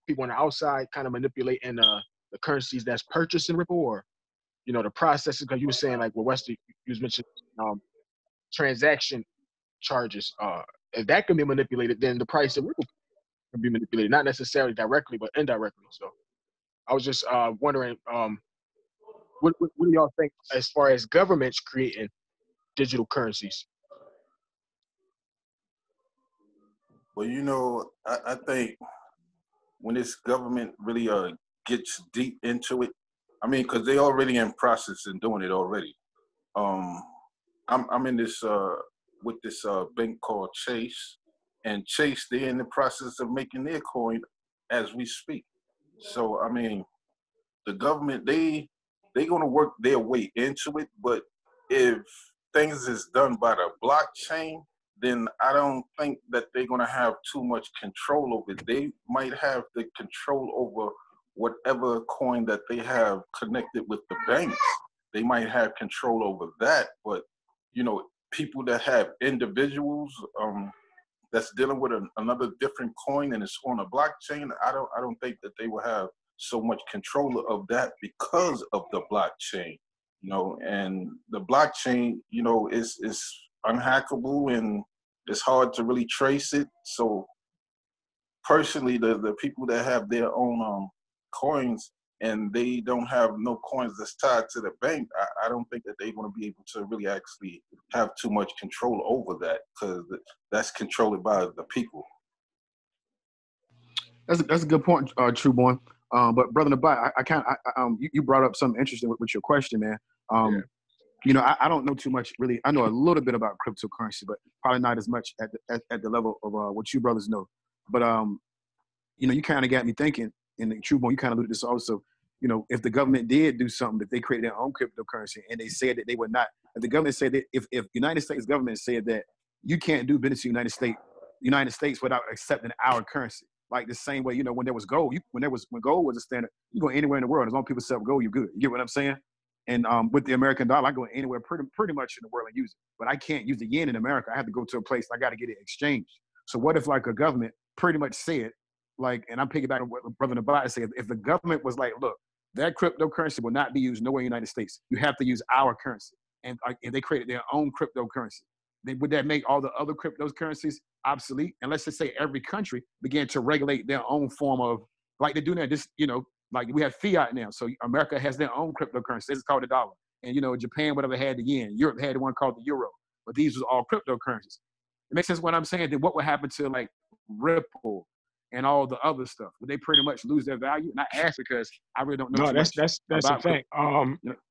people on the outside kind of manipulating the currencies that's purchased in Ripple, or the processes? Because you were saying, like, Westy, you was mentioning transaction charges. If that can be manipulated, then the price of Ripple can be manipulated, not necessarily directly, but indirectly. So I was just wondering, what do y'all think as far as governments creating digital currencies? Well, I think when this government really gets deep into it, I mean, because they already in process and doing it already. I'm in this with this bank called Chase, and Chase, they're in the process of making their coin as we speak. So I mean, the government, they gonna work their way into it. But if things is done by the blockchain, then I don't think that they're gonna have too much control over it. They might have the control over whatever coin that they have connected with the banks. They might have control over that, but people that have individuals that's dealing with another different coin and it's on a blockchain, I don't think that they will have so much control of that because of the blockchain. And the blockchain, is unhackable and it's hard to really trace it. So personally, the people that have their own coins and they don't have no coins that's tied to the bank, I don't think that they're going to be able to really actually have too much control over that, because that's controlled by the people. That's a good point, True Born. But Brother Nabai, you brought up something interesting with your question, man. I don't know too much really. I know a little bit about cryptocurrency, but probably not as much at the level of what you brothers know. But you kind of got me thinking. And the True Born, you kind of alluded to this also. If the government did do something, if they created their own cryptocurrency and they said that they would not, if the government said that if United States government said that you can't do business in the United States without accepting our currency, like the same way, when there was gold, when gold was a standard, you go anywhere in the world, as long as people sell gold, you're good. You get what I'm saying? And with the American dollar, I go anywhere pretty much in the world and use it. But I can't use the yen in America. I have to go to a place. I got to get it exchanged. So what if like a government pretty much said, like, and I'm piggybacking on what Brother Nabai said, if the government was like, look, that cryptocurrency will not be used nowhere in the United States. You have to use our currency. And if they created their own cryptocurrency, would that make all the other cryptocurrencies obsolete? And let's just say every country began to regulate their own form of, like they do now, like we have fiat now. So America has their own cryptocurrency. This is called the dollar. And, Japan, whatever, had the yen. Europe had one called the euro. But these were all cryptocurrencies. It makes sense what I'm saying. Then what would happen to like Ripple and all the other stuff? Would they pretty much lose their value? And I ask because I really don't know. No, that's a fact.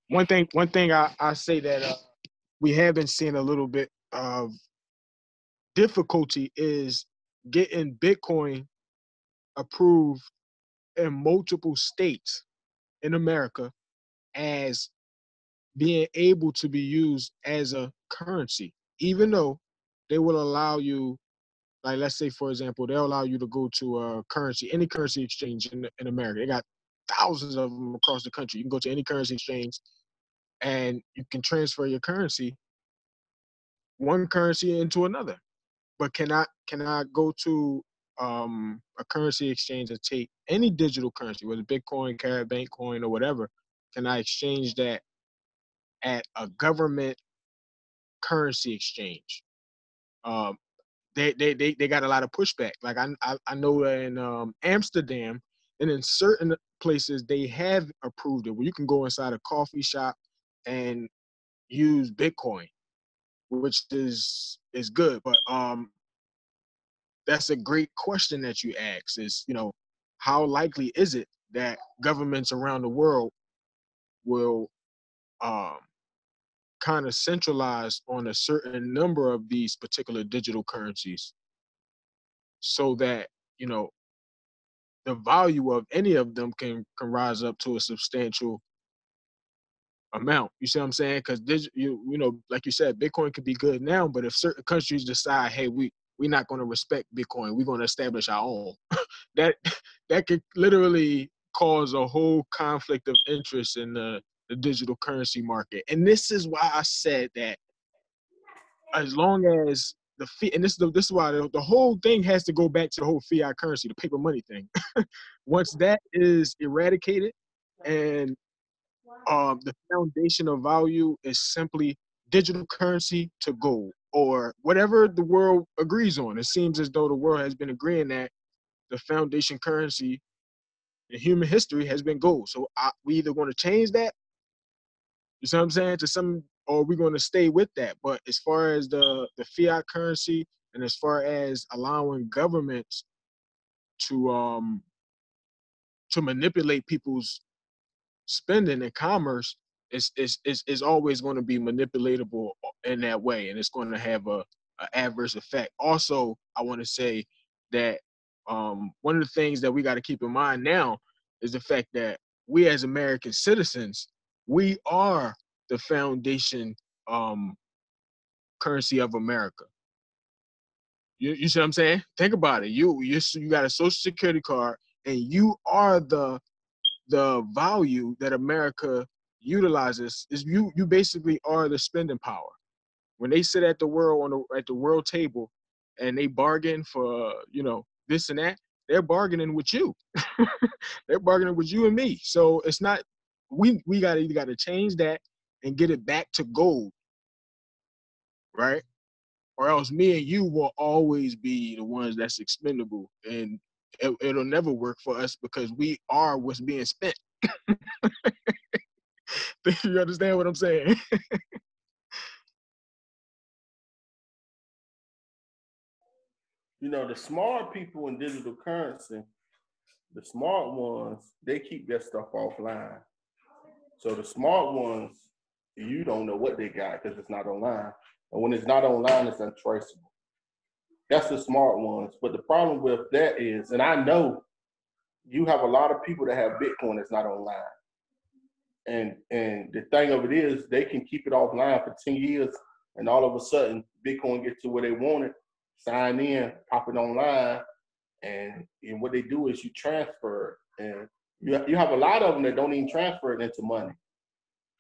One thing I say that we have been seeing a little bit of difficulty is getting Bitcoin approved in multiple states in America as being able to be used as a currency, even though they will allow you, like, let's say, for example, they'll allow you to go to a currency, any currency exchange in America. They got thousands of them across the country. You can go to any currency exchange and you can transfer your currency, one currency into another. But can I go to a currency exchange and take any digital currency, whether Bitcoin, Carrot, Bankcoin, or whatever? Can I exchange that at a government currency exchange? They got a lot of pushback. Like I know in Amsterdam and in certain places they have approved it, where you can go inside a coffee shop and use Bitcoin, which is good. But that's a great question that you ask. Is how likely is it that governments around the world will kind of centralize on a certain number of these particular digital currencies, so that the value of any of them can rise up to a substantial amount. You see what I'm saying? Because like you said, Bitcoin could be good now, but if certain countries decide, hey, we're not going to respect Bitcoin, we're going to establish our own, that could literally cause a whole conflict of interest in the digital currency market. And this is why I said that as long as the fee, and this is why the whole thing has to go back to the whole fiat currency, the paper money thing. Once that is eradicated and the foundation of value is simply digital currency to gold or whatever the world agrees on. It seems as though the world has been agreeing that the foundation currency in human history has been gold. So we either going to change that, you see what I'm saying, or we're going to stay with that. But as far as the fiat currency and as far as allowing governments to manipulate people's spending and commerce, is always going to be manipulatable in that way, and it's going to have a adverse effect. Also, I want to say that one of the things that we got to keep in mind now is the fact that we as American citizens, we are the foundation currency of America. You see what I'm saying? Think about it. You got a Social Security card, and you are the value that America utilizes. Is you basically are the spending power. When they sit at the world table, and they bargain for this and that, they're bargaining with you. They're bargaining with you and me. So it's not we got to change that and get it back to gold, right? Or else me and you will always be the ones that's expendable, and it'll never work for us because we are what's being spent. You understand what I'm saying? The smart people in digital currency, the smart ones, they keep their stuff offline. So the smart ones, you don't know what they got because it's not online. And when it's not online, it's untraceable. That's the smart ones. But the problem with that is, and I know you have a lot of people that have Bitcoin that's not online. And the thing of it is, they can keep it offline for 10 years, and all of a sudden, Bitcoin gets to where they want it, sign in, pop it online, and what they do is you transfer it. And you have a lot of them that don't even transfer it into money.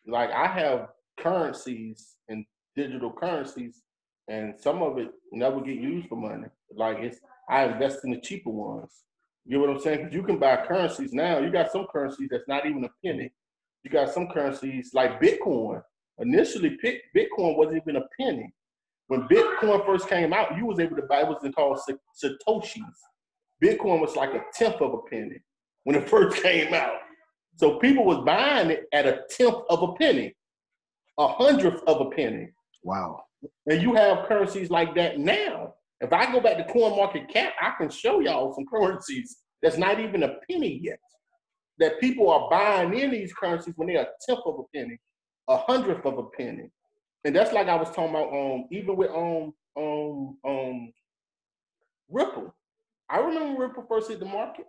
Like I have currencies and digital currencies, and some of it never get used for money. Like I invest in the cheaper ones. You know what I'm saying? Because you can buy currencies now. You got some currencies that's not even a penny. You got some currencies like Bitcoin. Initially, Bitcoin wasn't even a penny. When Bitcoin first came out, you was able to buy, it was called Satoshis. Bitcoin was like a tenth of a penny when it first came out. So people was buying it at a tenth of a penny, a hundredth of a penny. Wow. And you have currencies like that now. If I go back to CoinMarketCap, I can show y'all some currencies that's not even a penny yet. That people are buying in these currencies when they're a tenth of a penny, a hundredth of a penny. And that's like I was talking about, even with Ripple. I remember when Ripple first hit the market.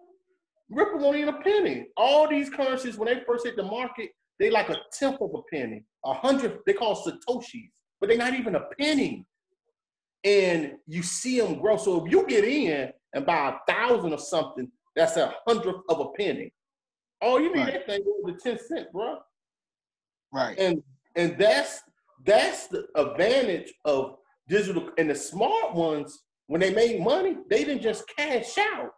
Ripple wasn't even a penny. All these currencies, when they first hit the market, they like a tenth of a penny, a hundredth. They call Satoshis, but they're not even a penny. And you see them grow. So if you get in and buy 1,000 or something, that's a hundredth of a penny. Oh, you need that thing over to 10 cents, bro. Right. And that's the advantage of digital. And the smart ones, when they made money, they didn't just cash out.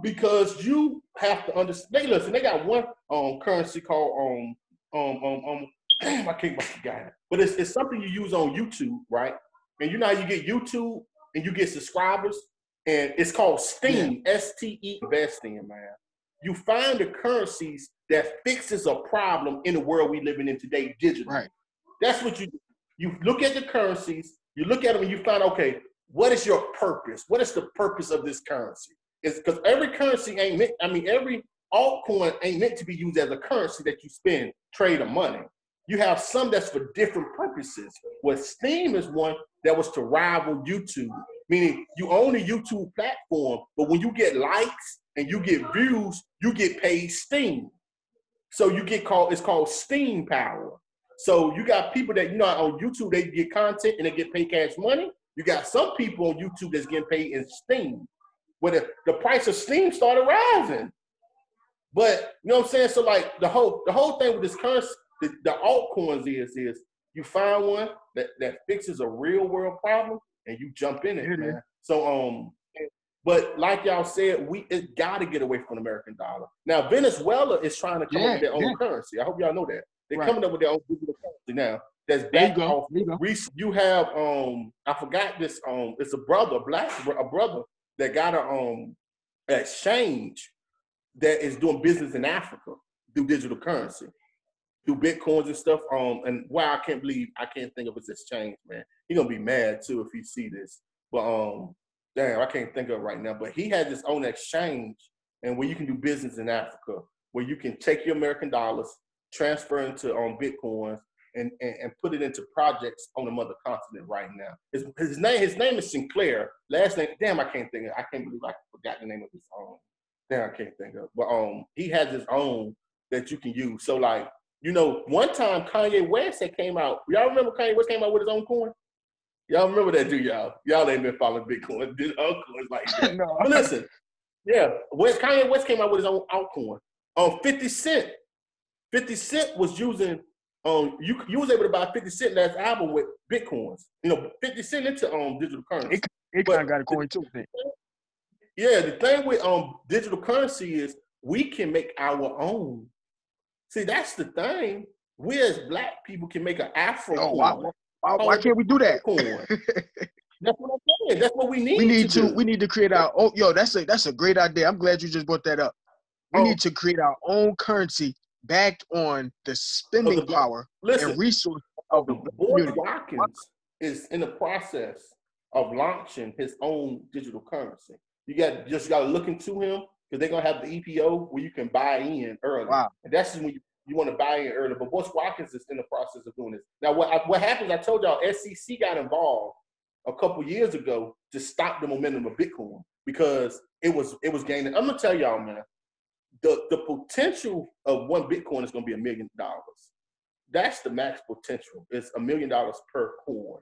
Because you have to understand. Listen, they got one currency called I can't forget it. But it's something you use on YouTube, right? And you know how you get YouTube and you get subscribers, and it's called Steam, STE investing, man. You find the currencies that fixes a problem in the world we living in today digitally. Right. That's what you do. You look at the currencies, you look at them and you find, okay, what is your purpose? What is the purpose of this currency? It's because every currency ain't meant, every altcoin ain't meant to be used as a currency that you spend, trade, or money. You have some that's for different purposes. Well, Steam is one that was to rival YouTube, meaning you own a YouTube platform, but when you get likes and you get views, you get paid Steam. So it's called Steam power. So you got people that, on YouTube, they get content and they get paid cash money. You got some people on YouTube that's getting paid in Steam. When the price of Steam started rising. But you know what I'm saying? So like the whole thing with this currency, the altcoins is you find one that fixes a real world problem and you jump in it, man. So but like y'all said, it gotta get away from the American dollar. Now Venezuela is trying to come up with their own currency. I hope y'all know that. They're coming up with their own digital currency now. That's back off. You have I forgot this it's a brother that got an exchange that is doing business in Africa through digital currency, through Bitcoins and stuff. And wow, I can't think of his exchange, man. He's gonna be mad too if he see this. But damn, I can't think of it right now. But he has his own exchange and where you can do business in Africa, where you can take your American dollars, transfer into Bitcoins, and put it into projects on the mother continent right now. His name is Sinclair. Last name, damn, I can't believe I forgot the name of his Damn, I can't think of. But he has his own that you can use. So like, you know, one time Kanye West had came out. Y'all remember Kanye West came out with his own coin? Y'all remember that, do y'all? Y'all ain't been following Bitcoin. Did altcoins like that. No. But listen, yeah, when Kanye West came out with his own altcoin, 50 Cent. 50 Cent was using you was able to buy 50 Cent last album with Bitcoins. You know, 50 Cent into digital currency. It kind of got a coin too. Yeah, the thing with digital currency is we can make our own. See, that's the thing. We as black people can make an Afro coin. Why can't we do that? That's what I'm saying. That's what we need. We need to create our own. Yo, that's a great idea. I'm glad you just brought that up. We need to create our own currency backed on the spending power and resources of the Boyd Watkins is in the process of launching his own digital currency. You just got to look into him because they're gonna have the EPO where you can buy in early. Wow. And that's when you want to buy in early. But Boyd Watkins is in the process of doing this. Now, what happens? I told y'all, SEC got involved a couple years ago to stop the momentum of Bitcoin because it was gaining. I'm gonna tell y'all, man. The potential of one Bitcoin is going to be $1 million. That's the max potential. It's $1 million per coin.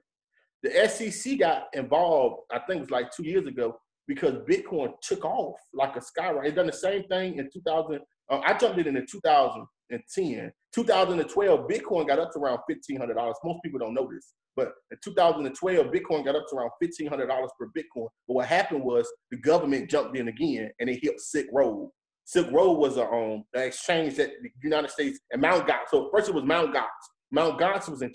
The SEC got involved, I think it was like 2 years ago, because Bitcoin took off like a skyrocket. It done the same thing in 2000. I jumped in 2010. 2012, Bitcoin got up to around $1,500. Most people don't know this, but in 2012, Bitcoin got up to around $1,500 per Bitcoin. But what happened was the government jumped in again and it hit Silk Road. Silk Road was an exchange that the United States and Mt. Gox. So first it was Mt. Gox. Mt. Gox was in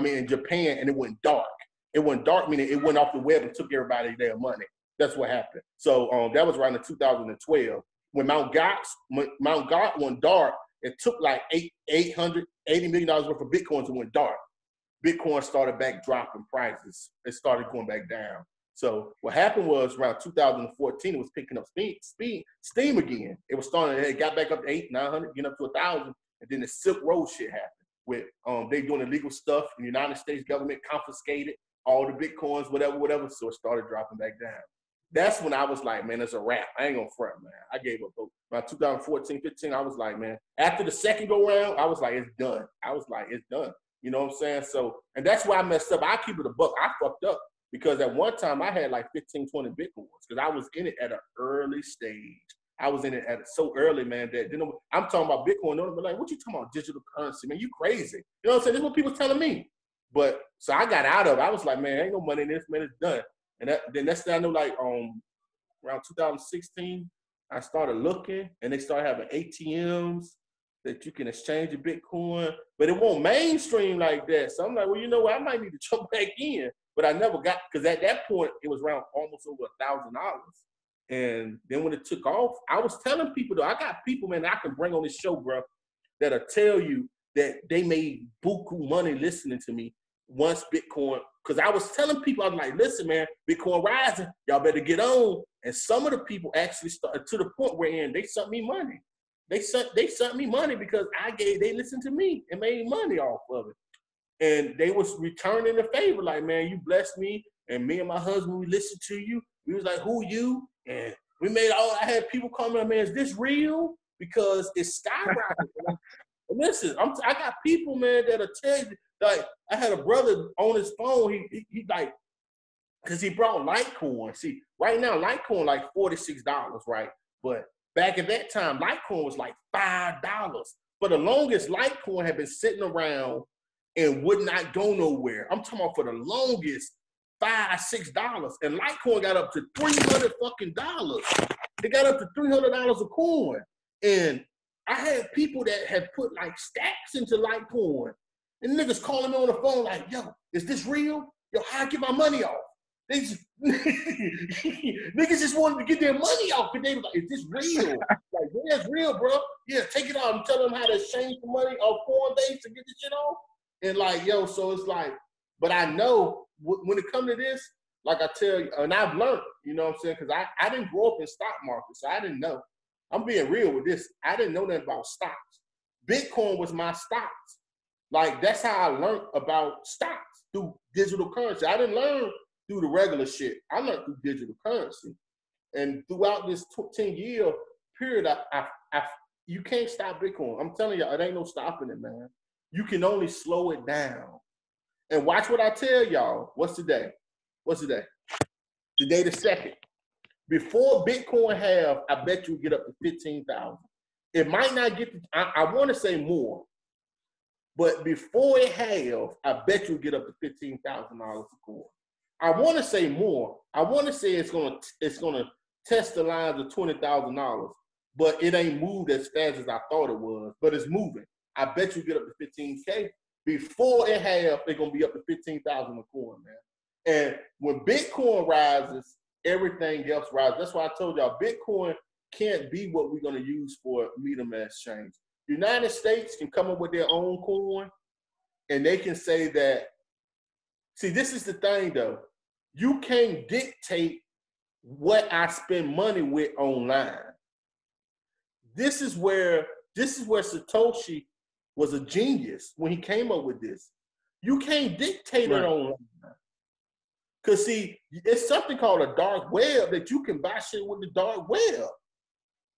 in Japan, and it went dark. It went dark, meaning it went off the web and took everybody their money. That's what happened. So that was around in 2012. When Mt. Gox went dark, it took like $80 million worth of Bitcoins and went dark. Bitcoin started back dropping prices. It started going back down. So what happened was around 2014, it was picking up steam again. It was starting, it got back up to 800, 900, getting up to 1,000. And then the Silk Road shit happened with they doing illegal stuff. And the United States government confiscated all the Bitcoins, whatever. So it started dropping back down. That's when I was like, man, it's a wrap. I ain't gonna front, man. I gave up. Around 2014, 15, I was like, man, after the second go round, I was like, it's done. It's done. You know what I'm saying? So, and that's why I messed up. I keep it a buck. I fucked up. Because at one time I had like 15, 20 Bitcoins because I was in it at an early stage. I was in it at so early, man, that I'm talking about Bitcoin. They're like, what you talking about digital currency, man? You crazy. You know what I'm saying? This is what people telling me. But so I got out of it. I was like, man, ain't no money in this, man. It's done. And then that's when I know, like around 2016, I started looking and they started having ATMs that you can exchange your Bitcoin, but it won't mainstream like that. So I'm like, well, you know what? I might need to jump back in. But I never got, because at that point, it was around almost over $1,000. And then when it took off, I was telling people, though, I got people, man, I can bring on this show, bro, that'll tell you that they made buku money listening to me once Bitcoin, because I was telling people, I was like, listen, man, Bitcoin rising, y'all better get on. And some of the people actually started to the point where they sent me money. They sent me money because they listened to me and made money off of it. And they was returning the favor, like, man, you blessed me, and me and my husband, we listened to you. We was like, who you? And we made I had people comment, man, is this real? Because it's skyrocketing. And listen, I got people, man, that'll tell you, like, I had a brother on his phone, he like, because he brought Litecoin. See, right now, Litecoin like $46, right? But back at that time, Litecoin was like $5. For the longest, Litecoin had been sitting around and would not go nowhere. I'm talking about for the longest, $5, $6. And Litecoin got up to $300 fucking dollars. It got up to $300 a coin. And I had people that had put like stacks into Litecoin. And niggas calling me on the phone like, yo, is this real? Yo, how I get my money off? They just, niggas just wanted to get their money off. And they was like, is this real? Like, yeah, it's real, bro. Yeah, take it off. I'm telling them how to exchange the money off Coinbase to get this shit off. And like, yo, so it's like, but I know when it comes to this, like I tell you, and I've learned, you know what I'm saying? Because I didn't grow up in stock market, so I didn't know. I'm being real with this. I didn't know nothing about stocks. Bitcoin was my stocks. Like, that's how I learned about stocks, through digital currency. I didn't learn through the regular shit. I learned through digital currency. And throughout this 10-year period, you can't stop Bitcoin. I'm telling y'all, it ain't no stopping it, man. You can only slow it down. And watch what I tell y'all. What's today? Today the 2nd. Before Bitcoin halve, I bet you get up to 15,000. It might not get to, I want to say more, but before it halve, I bet you get up to $15,000 a coin. I want to say more. I want to say it's gonna test the lines of $20,000, but it ain't moved as fast as I thought it was. But it's moving. I bet you get up to 15K. Before it halve, it's gonna be up to 15,000 a coin, man. And when Bitcoin rises, everything else rises. That's why I told y'all Bitcoin can't be what we're gonna use for medium exchange. The United States can come up with their own coin, and they can say that. See, this is the thing though. You can't dictate what I spend money with online. This is where Satoshi was a genius when he came up with this. You can't dictate it online. Because see, it's something called a dark web that you can buy shit with the dark web.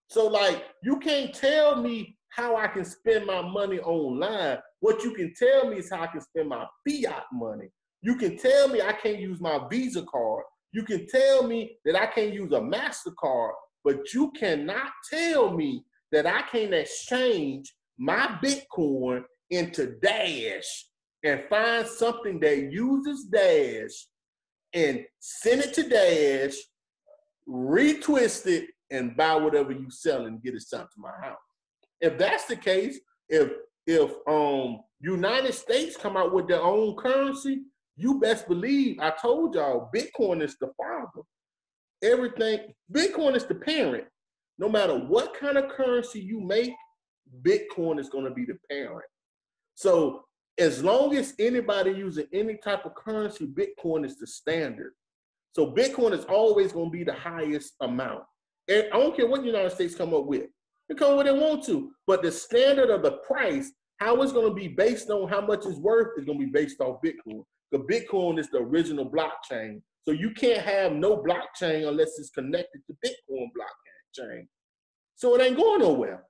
So like, you can't tell me how I can spend my money online. What you can tell me is how I can spend my fiat money. You can tell me I can't use my Visa card. You can tell me that I can't use a MasterCard, but you cannot tell me that I can't exchange my Bitcoin into Dash and find something that uses Dash and send it to Dash, retwist it, and buy whatever you sell and get it sent to my house. If that's the case, if United States come out with their own currency, you best believe, I told y'all, Bitcoin is the father. Everything, Bitcoin is the parent. No matter what kind of currency you make, Bitcoin is going to be the parent. So as long as anybody using any type of currency, Bitcoin is the standard. So Bitcoin is always going to be the highest amount. And I don't care what the United States come up with. They come up with what they want to. But the standard of the price, how it's going to be based on how much it's worth, is going to be based off Bitcoin. Because Bitcoin is the original blockchain. So you can't have no blockchain unless it's connected to Bitcoin blockchain. So it ain't going nowhere.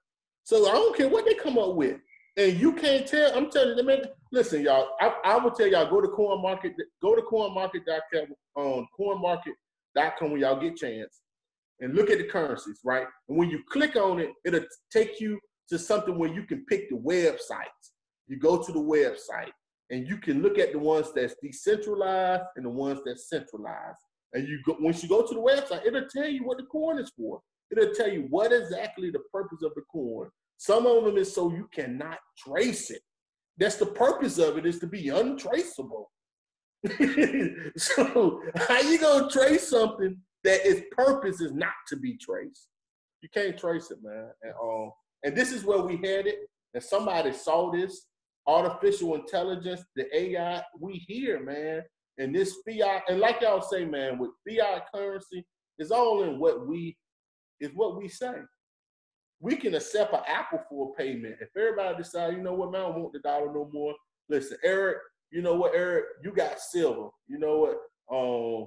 So I don't care what they come up with. And you can't tell, I'm telling you, man, listen, y'all, I will tell y'all, go to coinmarket.com, coinmarket.com when y'all get a chance and look at the currencies, right? And when you click on it, it'll take you to something where you can pick the websites. You go to the website and you can look at the ones that's decentralized and the ones that's centralized. And once you go to the website, it'll tell you what the coin is for. It'll tell you what exactly the purpose of the coin. Some of them is so you cannot trace it. That's the purpose of it, is to be untraceable. So how you gonna trace something that its purpose is not to be traced? You can't trace it, man. And this is where we headed. And somebody saw this artificial intelligence, the AI. We here, man. And this fiat, and like y'all say, man, with fiat currency, it's all in what we say. We can accept an Apple for a payment. If everybody decides, you know what, man, I don't want the dollar no more. Listen, Eric, you know what, Eric, you got silver. You know what,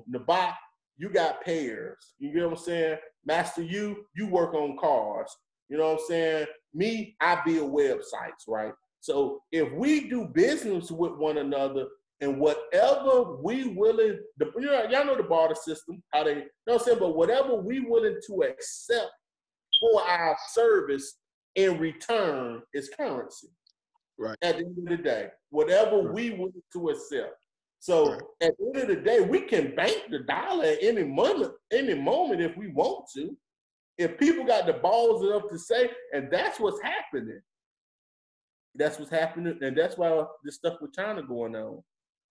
Nabat, you got pairs. You get what I'm saying? Master, you work on cars. You know what I'm saying? Me, I build websites, right? So if we do business with one another and whatever we willing, y'all know the barter system, how they, you know what I'm saying? But whatever we willing to accept for our service in return is currency. Right. At the end of the day, whatever we willing to accept. So at the end of the day, we can bank the dollar at any moment if we want to. If people got the balls enough to say, and that's what's happening. That's what's happening, and that's why this stuff with China going on.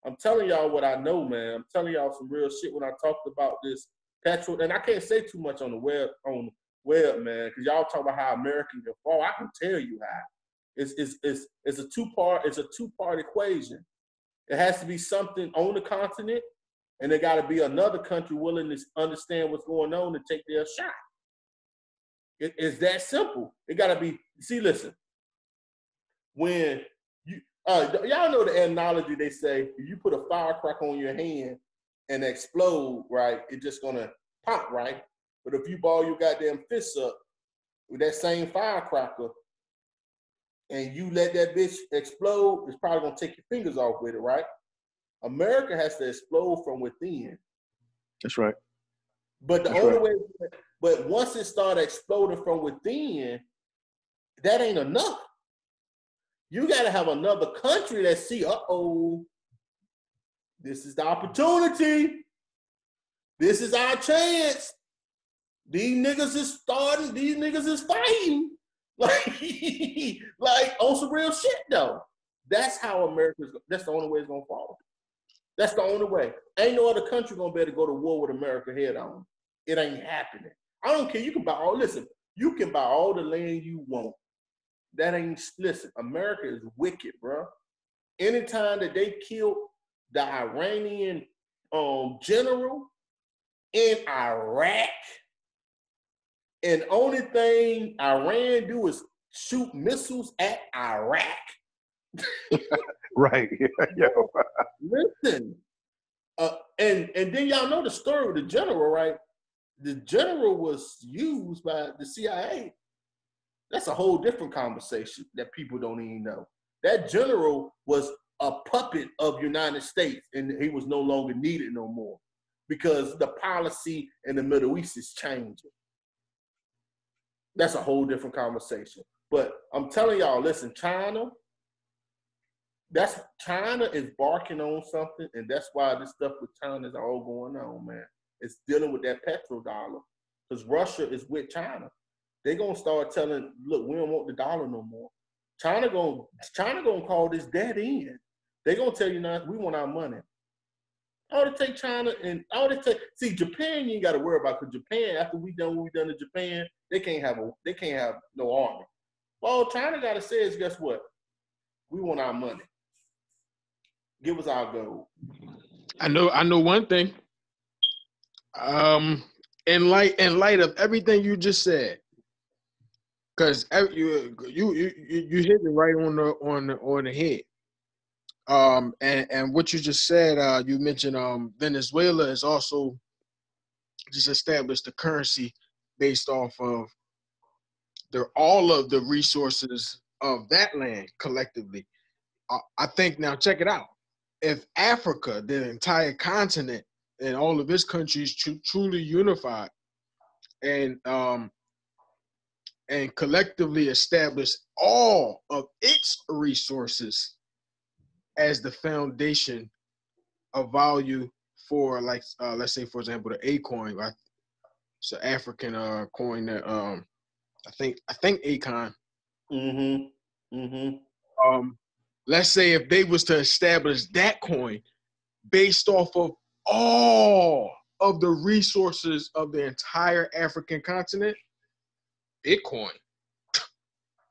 I'm telling y'all what I know, man. I'm telling y'all some real shit when I talked about this petrol, and I can't say too much on the web, man, because y'all talk about how American can fall. I can tell you how. It's a two-part equation. It has to be something on the continent, and there got to be another country willing to understand what's going on and take their shot. It's that simple. It got to be. See, listen. When you y'all know the analogy they say, if you put a firecracker on your hand and explode, right, it's just gonna pop, right? But if you ball your goddamn fists up with that same firecracker and you let that bitch explode, it's probably gonna take your fingers off with it, right? America has to explode from within. That's right. But the only way, but once it started exploding from within, that ain't enough. You got to have another country that see, this is the opportunity. This is our chance. These niggas is starting. These niggas is fighting. Like on some real shit though. That's how that's the only way it's gonna fall. That's the only way. Ain't no other country gonna be able to go to war with America head on. It ain't happening. I don't care. You can buy you can buy all the land you want. That ain't, listen, America is wicked, bro. Anytime that they killed the Iranian general in Iraq, and only thing Iran do is shoot missiles at Iraq. Right. Yeah. Listen, and then y'all know the story with the general, right? The general was used by the CIA. That's a whole different conversation that people don't even know. That general was a puppet of United States, and he was no longer needed no more because the policy in the Middle East is changing. That's a whole different conversation. But I'm telling y'all, listen, China is barking on something, and that's why this stuff with China is all going on, man. It's dealing with that petrodollar because Russia is with China. They're gonna start telling, look, we don't want the dollar no more. China gonna call this dead end. They're gonna tell you now, we want our money. All to take China and all to take. See, Japan, you ain't got to worry about because Japan, after we done what we done to Japan, they can't have no army. All China got to say is, guess what? We want our money. Give us our gold. I know one thing. In light of everything you just said, because you hit it right on the head. And what you just said, you mentioned Venezuela has also just established a currency based off of all of the resources of that land collectively. I think now check it out. If Africa, the entire continent, and all of its countries truly unified and collectively establish all of its resources as the foundation of value for, like, let's say, for example, the A coin. It's an African coin that I think Akon. Let's say if they was to establish that coin based off of all of the resources of the entire African continent, Bitcoin,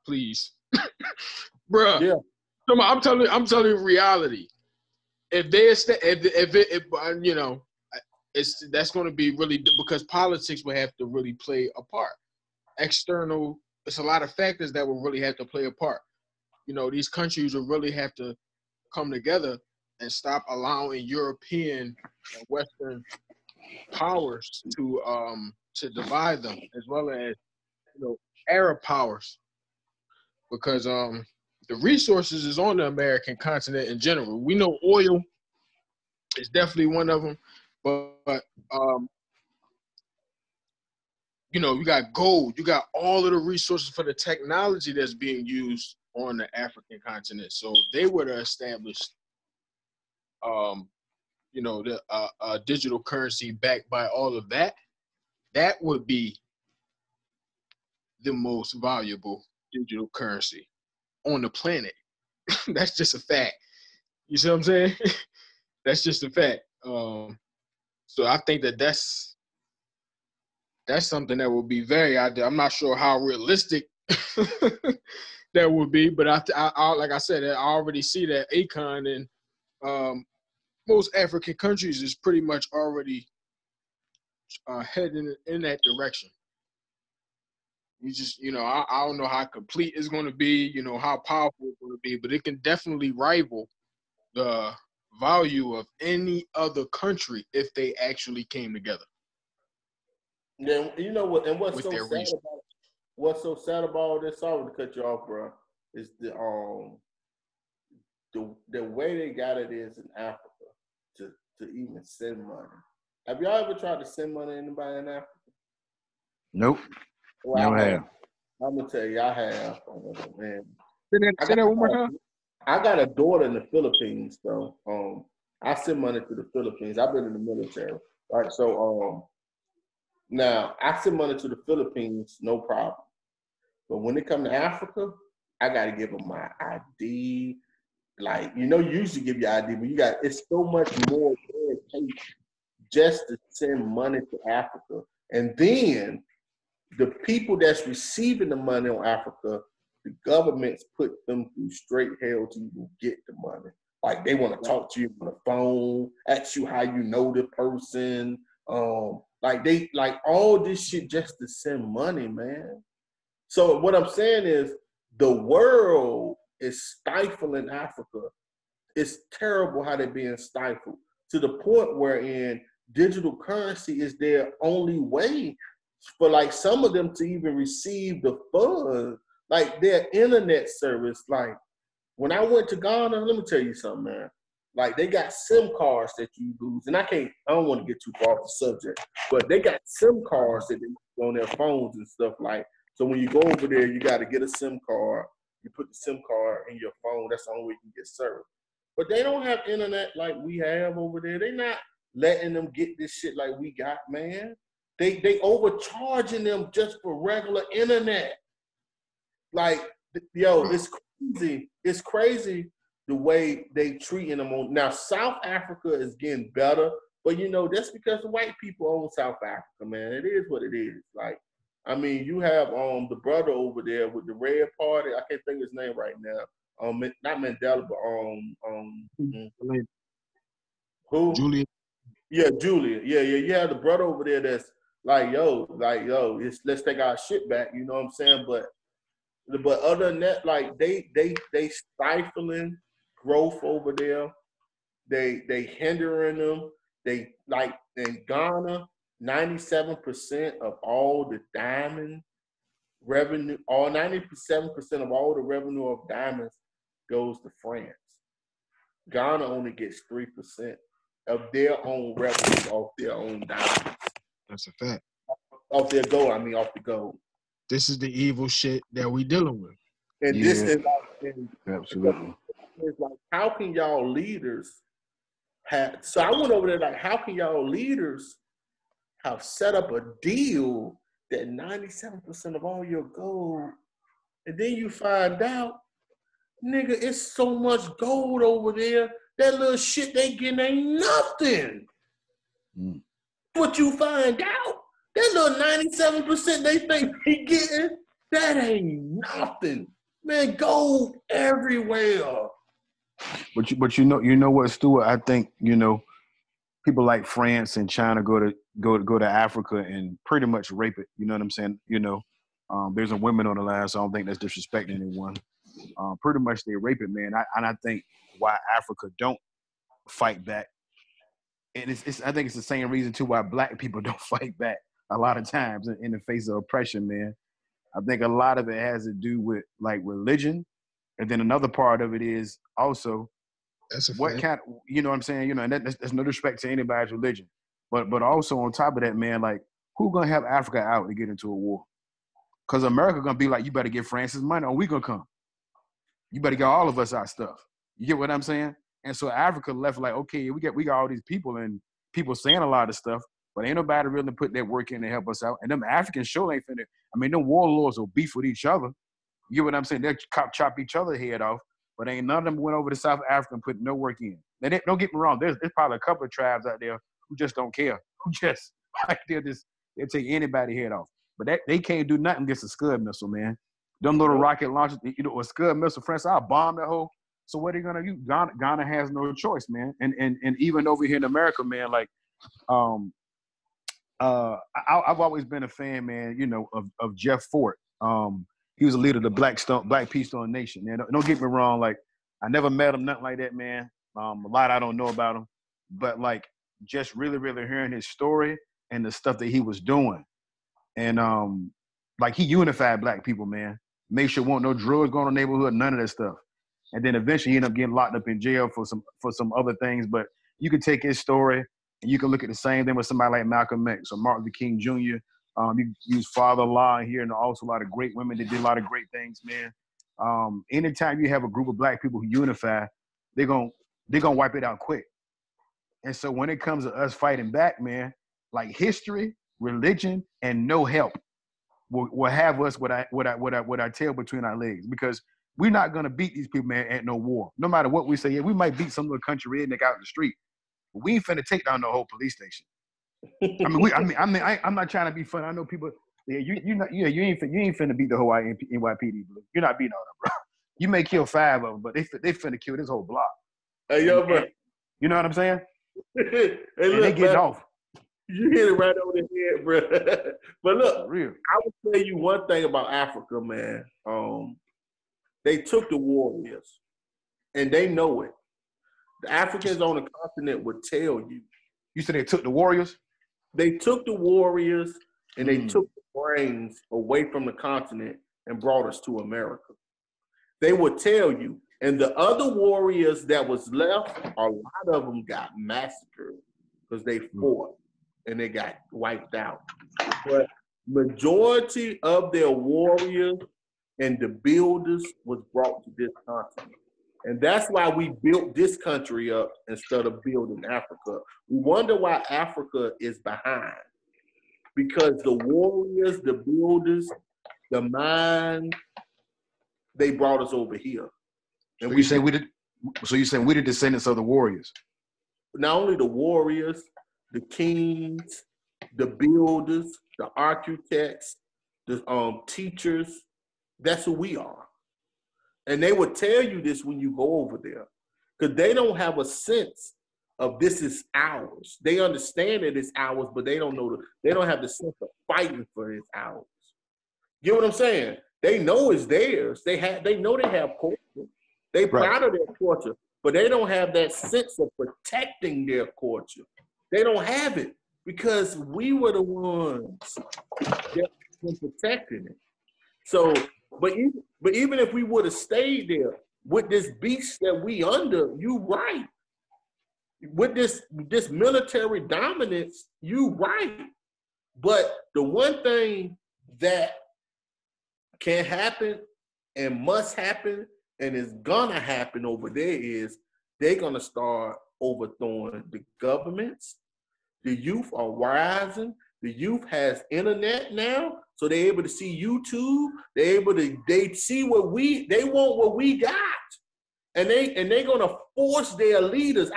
please, bruh. Yeah. I'm telling you reality. If that's going to be really, because politics will have to really play a part. External, it's a lot of factors that will really have to play a part. These countries will really have to come together and stop allowing European and Western powers to divide them, as well as Arab powers, because the resources is on the American continent in general. We know oil is definitely one of them, but you got gold, you got all of the resources for the technology that's being used on the African continent. So if they were to establish the digital currency backed by all of that, that would be the most valuable digital currency on the planet. That's just a fact. You see what I'm saying? That's just a fact. So I think that's something that will be very out there. I'm not sure how realistic that would be, but I like I said, I already see that Akon and most African countries is pretty much already heading in that direction. You just, I don't know how complete it's going to be, how powerful it's going to be, but it can definitely rival the value of any other country if they actually came together. Yeah, you know what? And with their reach. what's so sad about all this? Sorry to cut you off, bro. Is the way they got it is in Africa to even send money. Have y'all ever tried to send money to anybody in Africa? Nope. Well, Never have. I'm gonna tell you, I have. Oh, man. Say that one more time. I got a daughter in the Philippines, so I send money to the Philippines. I've been in the military, right? So now I send money to the Philippines, no problem. But when it comes to Africa, I gotta give them my ID. Like, you usually give your ID, but it's so much more red tape just to send money to Africa. And then the people that's receiving the money on Africa, the governments put them through straight hell to even get the money. Like, they want to talk to you on the phone, ask you how you know the person. Like all this shit just to send money, man. So what I'm saying is the world is stifling Africa. It's terrible how they're being stifled to the point wherein digital currency is their only way for like some of them to even receive the funds, like their internet service. Like when I went to Ghana, let me tell you something, man. Like they got SIM cards that you use, and I don't want to get too far off the subject, but they got SIM cards that they use on their phones and stuff like. So when you go over there, you got to get a SIM card. You put the SIM card in your phone. That's the only way you can get service. But they don't have internet like we have over there. They're not letting them get this shit like we got, man. They overcharging them just for regular internet. Like, yo, it's crazy. It's crazy the way they treating them on. Now, South Africa is getting better, but that's because the white people own South Africa, man. It is what it is. Like, I mean, you have the brother over there with the red party. I can't think of his name right now. Not Mandela, but who? Julian. Yeah, Julia. Yeah. You have the brother over there that's like, yo, let's take our shit back. You know what I'm saying? But other than that, like they stifling growth over there. They hindering them. They like in Ghana, 97% of all the diamond revenue, all 97% of all the revenue of diamonds goes to France. Ghana only gets 3% of their own revenue off their own diamonds. That's a fact. Off their gold, off the gold. This is the evil shit that we dealing with. And this is absolutely. It's like, how can y'all leaders have? So I went over there like, how can y'all leaders have set up a deal that 97% of all your gold, and then you find out, nigga, it's so much gold over there. That little shit they getting ain't nothing. What you find out, that little 97% they think they getting, that ain't nothing. Man, gold everywhere. But you know what, Stuart? I think people like France and China go to Africa and pretty much rape it. You know what I'm saying? There's a women on the line, so I don't think that's disrespecting anyone. Pretty much they rape it, man. I think why Africa don't fight back, and I think it's the same reason too why black people don't fight back a lot of times in the face of oppression, man. I think a lot of it has to do with like religion, and then another part of it is also what kind. You know what I'm saying? And that's no disrespect to anybody's religion, but also on top of that, man, like who gonna help Africa out to get into a war? Because America gonna be like, you better get France's money, or we gonna come. You better get all of us our stuff. You get what I'm saying? And so Africa left like, okay, we got all these people and people saying a lot of stuff, but ain't nobody really put that work in to help us out. And them Africans sure ain't finna. Them warlords will beef with each other. You get what I'm saying? They'll chop each other head off, but ain't none of them went over to South Africa and put no work in. Now, don't get me wrong. There's probably a couple of tribes out there who just don't care. Who just like they'll take anybody head off. But they can't do nothing against a Scud missile, man. Them little rocket launchers, a Scud missile, France, I'll bomb that hole. So what are they gonna do? Ghana has no choice, man. And even over here in America, man, like I've always been a fan, man, of Jeff Fort. He was a leader of the Black Peace Stone Nation. Man, don't get me wrong, like I never met him, nothing like that, man. A lot I don't know about him, but like just really, really hearing his story and the stuff that he was doing. And like he unified black people, man. Make sure won't no drugs going on in the neighborhood, none of that stuff. And then eventually he ended up getting locked up in jail for some other things. But you can take his story and you can look at the same thing with somebody like Malcolm X or Martin Luther King Jr. You use Father Law here, and also a lot of great women that did a lot of great things, man. Anytime you have a group of black people who unify, they're gonna wipe it out quick. And so when it comes to us fighting back, man, like history, religion, and no help will have us with our tail between our legs, because we're not gonna beat these people, man, at no war. No matter what we say, yeah, we might beat some little country redneck out in the street, but we ain't finna take down the whole police station. I'm not trying to be funny. I know people. Yeah, you ain't finna beat the whole NYPD. You're not beating all them, bro. You may kill 5 of them, but they finna kill this whole block. Hey, yo, bro. You know what I'm saying? Hey, and look, they getting off. You hit it right over the head, bro. But look, real. I will tell you one thing about Africa, man. They took the warriors, and they know it. The Africans on the continent would tell you. You said they took the warriors? They took the warriors, and they took the brains away from the continent and brought us to America. They would tell you. And the other warriors that was left, a lot of them got massacred because they fought and they got wiped out. But majority of their warriors and the builders was brought to this continent. And that's why we built this country up instead of building Africa. We wonder why Africa is behind. Because the warriors, the builders, the mines, they brought us over here. And you saying we the descendants of the warriors? Not only the warriors, the kings, the builders, the architects, the teachers, that's who we are. And they would tell you this when you go over there, because they don't have a sense of this is ours. They understand that it's ours, but they don't know they don't have the sense of fighting for it's ours. You know what I'm saying? They know it's theirs. They know they have culture. They proud of their culture, but they don't have that sense of protecting their culture. They don't have it because we were the ones that were protecting it. So, but even if we would have stayed there with this beast that we under, you right. With this military dominance, you right. But the one thing that can happen and must happen and is gonna happen over there is they're gonna start overthrowing the governments. The youth are rising. The youth has internet now, so they're able to see YouTube. They see they want what we got. And they're gonna force their leaders.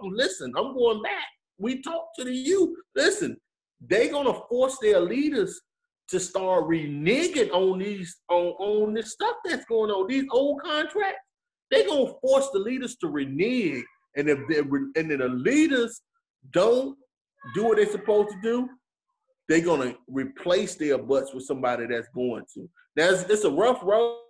Listen, I'm going back. We talk to the youth. Listen, they're gonna force their leaders to start reneging on on this stuff that's going on, these old contracts. They're gonna force the leaders to renege. And if the leaders don't do what they're supposed to do, they're gonna replace their butts with somebody that's going to. Now it's a rough road,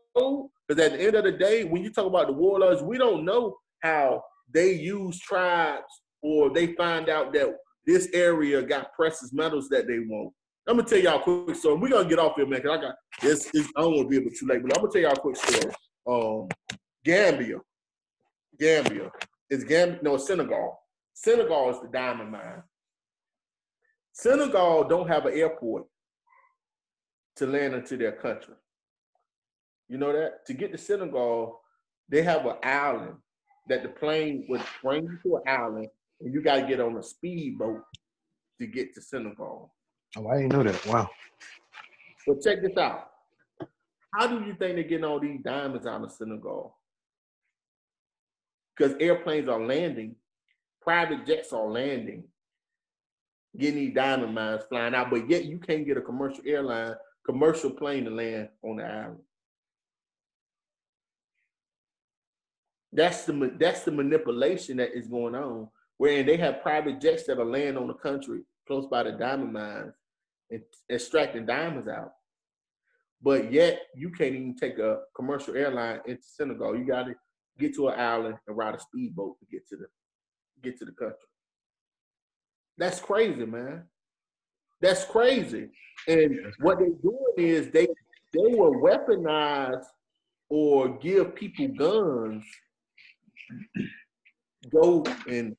because at the end of the day, when you talk about the warlords, we don't know how they use tribes or they find out that this area got precious metals that they want. I'm gonna tell y'all a quick story. We're gonna get off here, man, because I got this. I don't want to be able to too late, but I'm gonna tell y'all a quick story. Gambia. It's Senegal. Senegal is the diamond mine. Senegal don't have an airport to land into their country. You know that? To get to Senegal, they have an island that the plane would bring you to an island, and you got to get on a speedboat to get to Senegal. Oh, I didn't know that. Wow. But check this out. How do you think they're getting all these diamonds out of Senegal? Because airplanes are landing, private jets are landing, getting these diamond mines flying out, but yet you can't get a commercial plane to land on the island. That's the manipulation that is going on, wherein they have private jets that are land on the country close by the diamond mines and extracting diamonds out. But yet you can't even take a commercial airline into Senegal. You got to get to an island and ride a speedboat to get to the country. That's crazy, man. That's crazy. And what they're doing is they will weaponize or give people guns, go and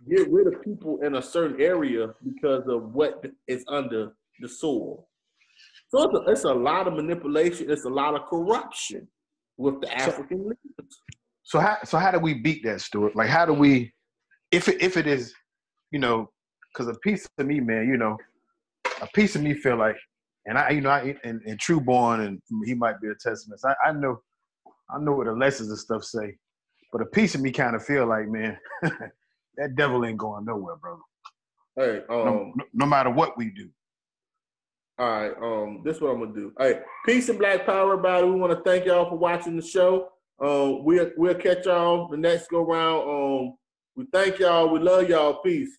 get rid of people in a certain area because of what is under the soil. So it's a lot of manipulation. It's a lot of corruption with the African leaders. So how do we beat that, Stuart? Like, how do we, if it is, you know, because a piece of me, man, you know, a piece of me feel like, and and Trueborn, and he might be a testament. I know what the lessons and stuff say, but a piece of me kind of feel like, man, that devil ain't going nowhere, brother. Hey, no matter what we do. All right, this is what I'm gonna do. All right, peace and black power, everybody. We want to thank y'all for watching the show. We'll catch y'all the next go round. We thank y'all. We love y'all. Peace.